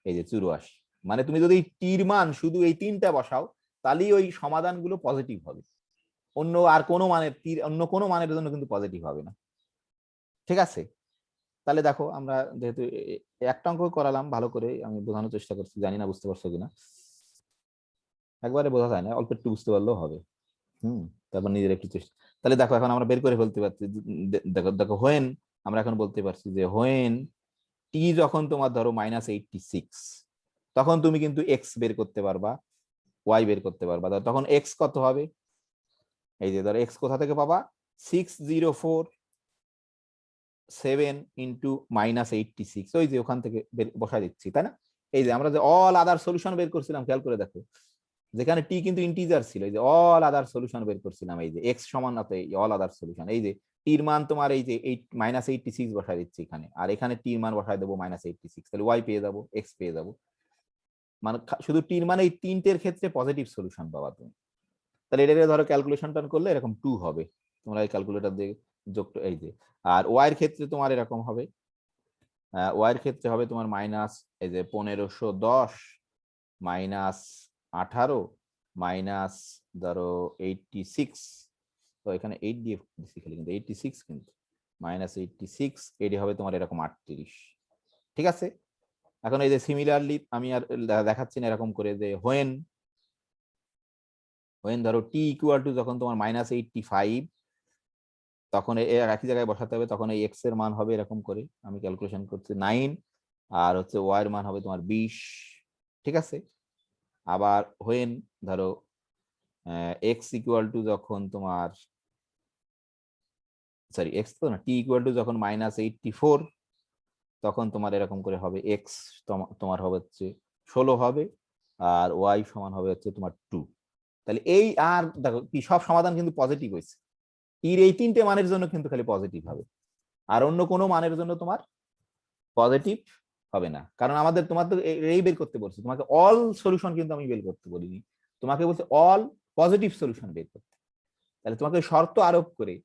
এই যে 84। মানে তুমি যদি টির মান শুধু এই তিনটা বসাও তাহলেই ওই সমাধানগুলো পজিটিভ হবে, অন্য আর কোনো মানের অন্য কোনো মানের জন্য কিন্তু পজিটিভ হবে না। ঠিক আছে, তাহলে দেখো আমরা যেহেতু একটা অঙ্ক করালাম, ভালো করে আমি বোঝানোর চেষ্টা করছি, জানি না বুঝতে পারছো কিনা। একবারে বোঝা যায় না, অল্প একটু বুঝতে পারলেও হবে। তারপর নিজের একটু চেষ্টা। তাহলে দেখো এখন আমরা বের করে ফেলতে পারছি, দেখো দেখো হোয়েন, আমরা এখন বলতে পারছি যে হোয়েন টি যখন তোমার ধরো -86, তখন তুমি কিন্তু এক্স বের করতে পারবা, ওয়াই বের করতে পারবা। তখন এক্স কত হবে, এই যে ধরো এক্স কোথা থেকে পাবা, 6047 ইন্টু -86, ওই যে ওখান থেকে বসা দিচ্ছি, তাই না? এই যে আমরা যে অল আদার সলিউশন বের করছিলাম, খেয়াল করে দেখো, যেখানে টি কিন্তু ইন্টিজার ছিল, এই যে অল আদার সলিউশন বের করছিলাম, এই যে এক্স সমান অল আদার সলিউশন, এই যে টির মান তোমার এই যে -86 বসাই দিচ্ছি এখানে, আর এখানে টির মান বসাই দেবো -86, তাহলে ওয়াই পেয়ে যাবো, এক্স পেয়ে যাবো। মানে শুধু টির মানে এই তিনটের ক্ষেত্রে পজিটিভ সলিউশন পাবা তুমি। তাহলে এটাকে ধরো ক্যালকুলেশন করলে এরকম 2 হবে, তোমরা এই ক্যালকুলেটর দিয়ে যোগ, এই যে। আর ওয়াই এর ক্ষেত্রে তোমার এরকম হবে, ওয়াই এর ক্ষেত্রে হবে তোমার মাইনাস এই যে 1510 -18 মাইনাস ধরো 86, তো এখানে 8 দিয়ে দিচ্ছি খালি, কিন্তু 86 কিন্তু -86, এটি হবে তোমার এরকম 38। ঠিক আছে, এখন এই যে সিমিলারলি আমি আর দেখাচ্ছি না এরকম করে, যে হোয়েন ধরো টি ইকুয়াল টু যখন তোমার -85, তখন একই জায়গায় বসাতে হবে, তখন এই এক্স এর মান হবে এরকম করে, আমি ক্যালকুলেশন করছি 9, আর হচ্ছে ওয়াই এর মান হবে তোমার 20। ঠিক আছে, আবার হোয়েন ধরো এক্স ইকুয়াল টু যখন তোমার, সরি এক্স তো না, টি ইকুয়াল টু যখন -84, তখন তোমার এরকম করে হবে এক্স তোমার হবে হচ্ছে 16 হবে, আর ওয়াই সমান হবে হচ্ছে তোমার 2। তাহলে এই আর দেখো কি সব সমাধান কিন্তু পজিটিভ হয়েছে, টির এই তিনটে মানের জন্য কিন্তু খালি পজিটিভ হবে, আর অন্য কোনো মানের জন্য তোমার পজিটিভ হবে না। কারণ আমাদের তোমার তো এই বের করতে বলছি, তোমাকে অল সলিউশন কিন্তু আমি বের করতে বলিনি, তোমাকে বলছে অল পজিটিভ সলিউশন বের করতে। তাহলে তোমাকে শর্ত আরোপ করে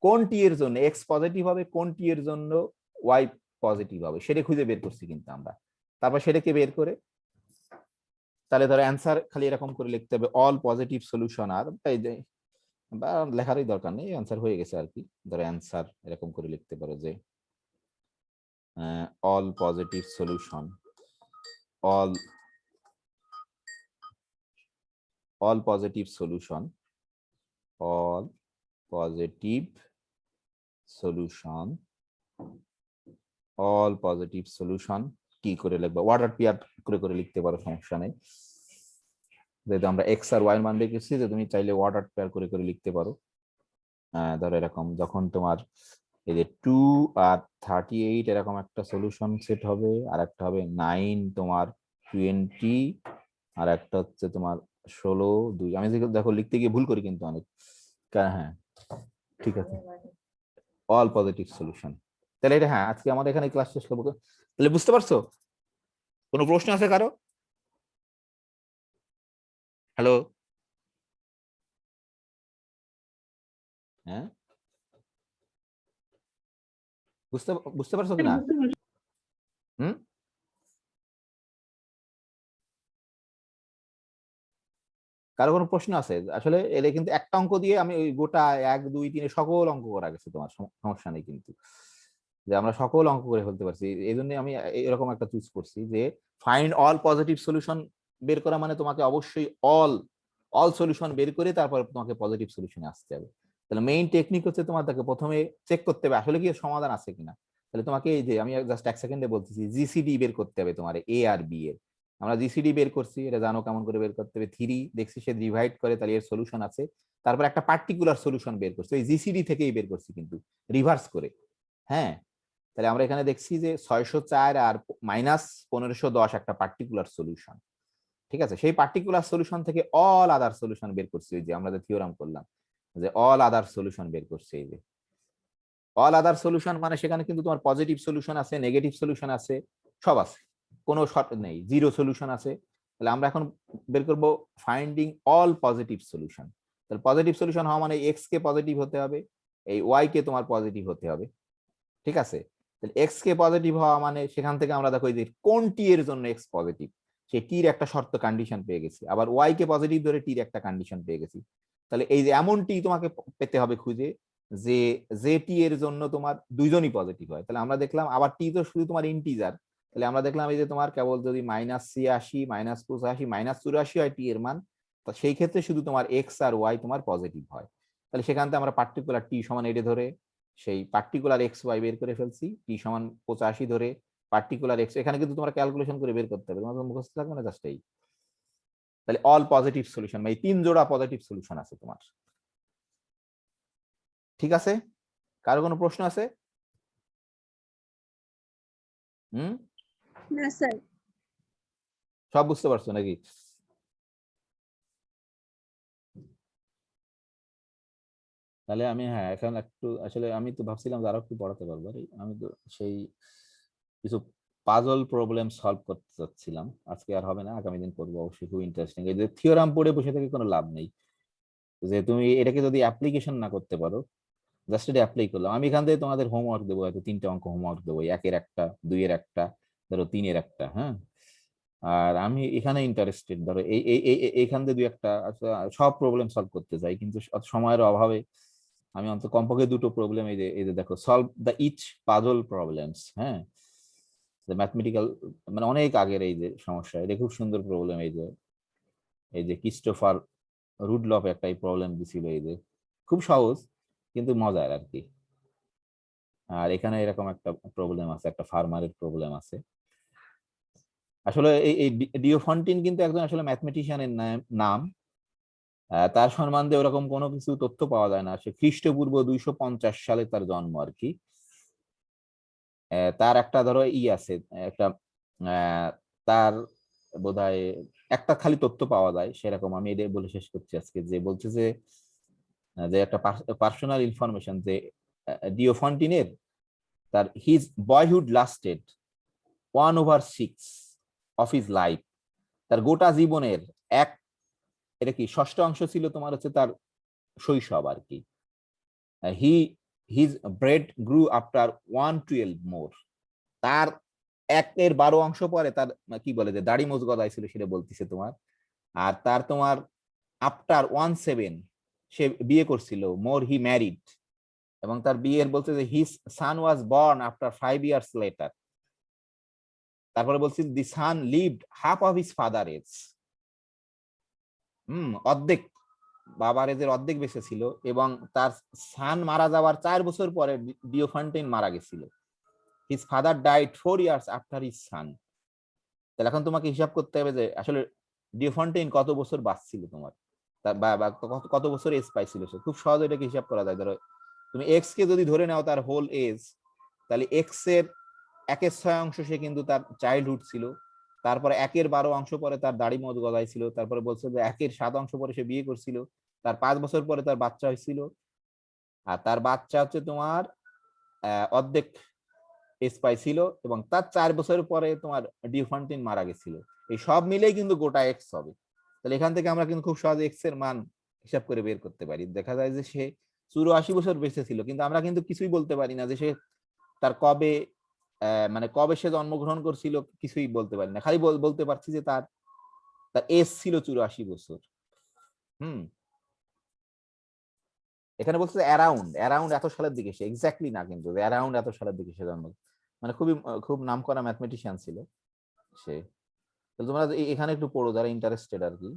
কোন টি এর জন্য এক্স পজিটিভ হবে, কোন টি এর জন্য ওয়াই পজিটিভ হবে, সেটা খুঁজে বের করছি কিন্তু আমরা। তারপর সেটাকে বের করে তাহলে ধরো অ্যান্সার খালি এরকম করে লিখতে হবে, অল পজিটিভ সলিউশন, আর এই যে বা লেখারই দরকার নেই, অ্যান্সার হয়ে গেছে আর কি। ধরো অ্যান্সার এরকম করে লিখতে পারো যে all positive solution, all positive solution, all positive solution, all positive solution কি করে লিখবো, ওয়াটার পিয়ার করে লিখতে পারো, সমস্যা নেই। যেহেতু আমরা এক্স আর ওয়াই এর মান বের করছি, যে তুমি চাইলে ওয়াটার পেয়ার করে লিখতে পারো। ধরো এরকম যখন তোমার এই যে 2 আর 38 এরকম একটা সলিউশন সেট হবে, আর একটা হবে 9 তোমার 20, আর একটা হচ্ছে তোমার 16 2, আমি দেখো লিখতে গিয়ে ভুল করি কিন্তু অনেক। হ্যাঁ ঠিক আছে, অল পজিটিভ সলিউশন। তাহলে এটা হ্যাঁ, আজকে আমাদের এখানে ক্লাস শেষ করবো। তাহলে বুঝতে পারছো? কোনো প্রশ্ন আছে কারো? হ্যালো, হ্যাঁ বুঝতে পারছো কিনা? হুম, কারো কোনো প্রশ্ন আছে? আসলে এলে কিন্তু একটা অঙ্ক দিয়ে আমি ওই গোটা 1 2 3 সকল অঙ্ক করা গেছে, তোমার সমস্যা নেই কিন্তু, যে আমরা সকল অঙ্ক করে ফেলতে পারছি। এই জন্য আমি এরকম একটা চুজ করছি যে ফাইন্ড অল পজিটিভ সলিউশন বের করা মানে তোমাকে অবশ্যই অল সলিউশন বের করে তারপর তোমাকে পজিটিভ সলিউশনে আসতে হবে। তাহলে মেইন টেকনিক হচ্ছে তোমার তাকে প্রথমে চেক করতে হবে আসলে কি সমাধান আছে কিনা। তাহলে তোমাকে এই যে আমি জাস্ট 1 সেকেন্ডে বলতেছি, জিসিডি বের করতে হবে তোমার এ আর বি এর। আমরা জিসিডি বের করছি, এটা জানো কেমন করে বের করতে হবে, 3 দেখছি সে ডিভাইড করে, তাহলে এর সলিউশন আছে। তারপর একটা পার্টিকুলার সলিউশন বের করছি, এই জিসিডি থেকেই বের করছি কিন্তু রিভার্স করে। হ্যাঁ, তাহলে আমরা এখানে দেখছি যে 604 আর -1510 একটা পার্টিকুলার সলিউশন। ঠিক আছে, সেই পার্টিকুলার সলিউশন থেকে অল আদার সলিউশন বের করছি, ওই যে আমরা যে থিওরাম করলাম যে অল আদার সলিউশন বের করছি। এই যে অল আদার সলিউশন মানে সেখানে কিন্তু তোমার পজিটিভ সলিউশন আছে, নেগেটিভ সলিউশন আছে, সব আছে, কোনো শর্ট নেই, জিরো সলিউশন আছে। তাহলে আমরা এখন বের করব ফাইন্ডিং অল পজিটিভ সলিউশন। তাহলে পজিটিভ সলিউশন হওয়া মানে এক্স কে পজিটিভ হতে হবে, এই ওয়াই কে তোমার পজিটিভ হতে হবে, ঠিক আছে? তাহলে এক্স কে পজিটিভ হওয়া মানে সেখান থেকে আমরা দেখো যে কোন টি এর জন্য এক্স পজিটিভ, সেই টির একটা শর্ত কন্ডিশন পেয়ে গেছি, আবার ওয়াই কে পজিটিভ ধরে টির একটা কন্ডিশন পেয়ে গেছি। তাহলে এই যে এমন টি তোমাকে পেতে হবে খুঁজে যে যে টি এর জন্য তোমার দুইজনই পজিটিভ হয়। তাহলে আমরা দেখলাম আবার টি তো শুধু তোমার ইন্টিজার, তাহলে আমরা দেখলাম এই যে তোমার কেবল যদি -86 -85 -84 হয় টি এর মান, তো সেই ক্ষেত্রে শুধু তোমার এক্স আর ওয়াই তোমার পজিটিভ হয়। তাহলে সেখান থেকে আমরা পার্টিকুলার টি সমান এটা ধরে সেই পার্টিকুলার এক্স ওয়াই বের করে ফেলছি, টি সমান 85 ধরে পার্টিকুলার এক্স, এখানে কিন্তু তোমরা ক্যালকুলেশন করে বের করতে হবে, তোমার মুখস্থ থাকবে না জাস্ট এই। তাহলে অল পজিটিভ সলিউশন মানে 3 জোড়া পজিটিভ সলিউশন আছে তোমার, ঠিক আছে? কারো কোনো প্রশ্ন আছে? না স্যার। সব বুঝতে পারছো নাকি? তাহলে আমি হ্যাঁ এখন একটু আসলে আমি তো ভাবছিলাম যে আরো একটু পড়াতে পারবো, আমি তো সেই কিছু পাজল প্রবলেম সলভ করতে চাচ্ছিলাম, আজকে আর হবে না, আগামী দিন করবো অবশ্যই, খুব ইন্টারেস্টিং। এই যে থিওরাম পড়ে বসে থেকে কোনো লাভ নেই, যে তুমি এটাকে যদি অ্যাপ্লিকেশন না করতে পারো, জাস্ট এটা অ্যাপ্লাই করলাম। আমি এখান থেকে তোমাদের হোমওয়ার্ক দেবো, হয়তো 3টে অঙ্ক হোমওয়ার্ক দেবো, 1-এর একটা, 2-এর একটা, ধরো 3-এর একটা, হ্যাঁ। আর আমি এখানে ইন্টারেস্টেড, ধরো এইখান থেকে 2-একটা সব প্রবলেম সলভ করতে চাই, কিন্তু সময়ের অভাবে আমি অন্তত কমপক্ষে 2টো প্রবলেম এই যে দেখো, solve the each puzzle problems, হ্যাঁ, ম্যাথমেটিক্যাল মানে অনেক আগের এই যে সমস্যা, এটা খুব সুন্দর প্রবলেম। এই যে ক্রিস্টোফার রুডলফ একটা এই প্রবলেম দিছিল, এই যে খুব সহজ কিন্তু মজার আর কি। আর এখানে এরকম একটা প্রবলেম আছে, একটা ফার্মারের প্রবলেম আছে। আসলে এই ডিওফন্টিন কিন্তু একজন আসলে ম্যাথমেটিশিয়ানের নাম, তার সম্বন্ধে ওরকম কোনো কিছু তথ্য পাওয়া যায় না। সে খ্রিস্টপূর্ব 250 সালে তার জন্ম আর কি। তার একটা ধরো আছে একটা, তার বোধহয় একটা খালি তথ্য পাওয়া যায় সেরকম, আমি এটা বলে শেষ করছি আজকে, যে বলছে যে একটা পার্সোনাল ইনফরমেশন, যে ডিওফন্টিনের তার his boyhood lasted 1/6 of his life, তার গোটা জীবনের এটা কি ষষ্ঠ অংশ ছিল তোমার হচ্ছে তার শৈশব আর কি। হিজ ব্রেড গ্রু আফটার 112 মোর, তার 1/12 অংশ পরে তার কি বলে যে দাড়ি মোজ গজাইছিল সেটা বলতেছে তোমার। আর তার তোমার আফটার 17 সে বিয়ে করছিল, মোর হি ম্যারিড, এবং তার বিয়ের বলছে যে his son was born after 5 years later. তারপরে বলছি the son lived half of his father age, অর্ধেক বাবার এজের অর্ধেক বেঁচে ছিল, এবং তার সান মারা যাওয়ার 4 বছর পরে ডিওফন্টেইন মারা গেছিল। His father died 4 years after his son. তাহলে এখন তোমাকে হিসাব করতে হবে যে আসলে ডিওফন্টেইন কত বছর বাঁচছিল তোমার, বা কত বছর এজ পাইছিল সে। খুব সহজে এটাকে হিসাব করা যায়। ধরো তুমি এক্স কে যদি ধরে নাও তার হোল এজ, তাহলে এক্স এর 1/6 অংশ সে কিন্তু তার চাইল্ডহুড ছিল, তারপরে 1/12 অংশ পরে তার দাড়ি মোজ গজাইছিল, তারপরে বলছে যে 1/7 অংশ পরে সে বিয়ে করছিল, তার 5 বছর পরে তার বাচ্চা হয়েছিল, আর তার বাচ্চা হচ্ছে তোমার অর্ধেক এজ পাইছিল, এবং তার 4 বছর পরে তোমার ডিওফন্টেইন মারা গেছিল। এই সব মিলেই কিন্তু গোটা এক্স হবে। তাহলে এখান থেকে আমরা কিন্তু খুব সহজে এক্স এর মান হিসাব করে বের করতে পারি। দেখা যায় যে সে 84 বছর বেঁচে ছিল, কিন্তু আমরা কিন্তু কিছুই বলতে পারি না যে সে তার কবে মানে কবে সে জন্মগ্রহণ করছিল, কিছুই বলতে পারি না। খালি বলতে পারছি যে তার এজ ছিল 84 বছর। এখানে বলছে অ্যারাউন্ড এত সালের দিকে, সে এক্স্যাক্টলি না, কিন্তু অ্যারাউন্ড এত সালের দিকে সে জন্ম, মানে খুব নামকরা ম্যাথমেটিশিয়ান ছিল সে। তোমরা এখানে একটু পড়ো যারা ইন্টারেস্টেড আর কি,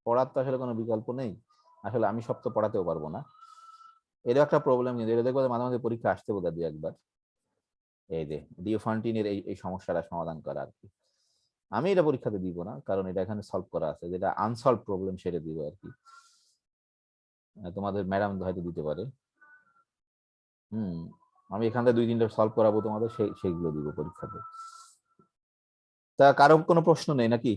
পড়ার তো আসলে কোনো বিকল্প নেই, আসলে আমি সব তো পড়াতেও পারবো না। এরও একটা প্রবলেম, কিন্তু এটা দেখবো মাঝে মাঝে পরীক্ষা আসতে বোধ হয় 2-1 বার, এই যে ডিওফন্টিনের এই সমস্যাটা সমাধান করা আর কি। আমি এটা পরীক্ষাতে দিব না, কারণ এটা এখানে সলভ করা আছে, যেটা আনসলভ প্রবলেম সেটা দিব আর কি। তোমাদের ম্যাডাম হয়তো দিতে পারে। আমি এখান থেকে 2-3টা সলভ করাবো তোমাদের, সেইগুলো দিব পরীক্ষাতে। তা কারো কোনো প্রশ্ন নেই নাকি?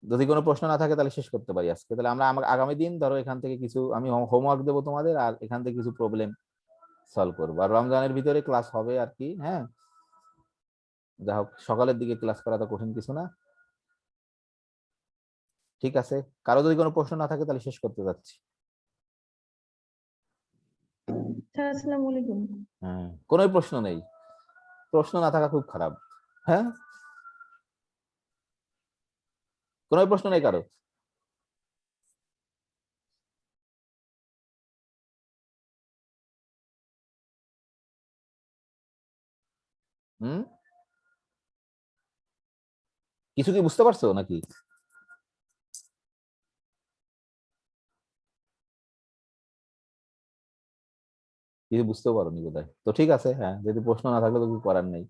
যদি কোনো প্রশ্ন না থাকে তাহলে শেষ করতে পারি আজকে। তাহলে আমরা আগামী দিন ধরো এখান থেকে কিছু আমি হোমওয়ার্ক দেবো তোমাদের, আর এখান থেকে কিছু প্রবলেম সলভ করবো। আর রমজানের ভিতরে ক্লাস হবে আর কি, হ্যাঁ। যা হোক, সকালের দিকে ক্লাস করা তো কঠিন কিছু না। ঠিক আছে, কারো যদি কোনো প্রশ্ন না থাকে তাহলে শেষ করতে যাচ্ছি। স্যার আসসালামু আলাইকুম। হ্যাঁ, কোনো প্রশ্ন নেই, প্রশ্ন না থাকা খুব খারাপ। হ্যাঁ, কোনো প্রশ্ন নেই কারো? হুম, কিছু কি বুঝতে পারছো নাকি? কিছু বুঝতেও পারোনি বোধহয়। তো ঠিক আছে, হ্যাঁ, যদি প্রশ্ন না থাকলে তো কিছু করার নেই।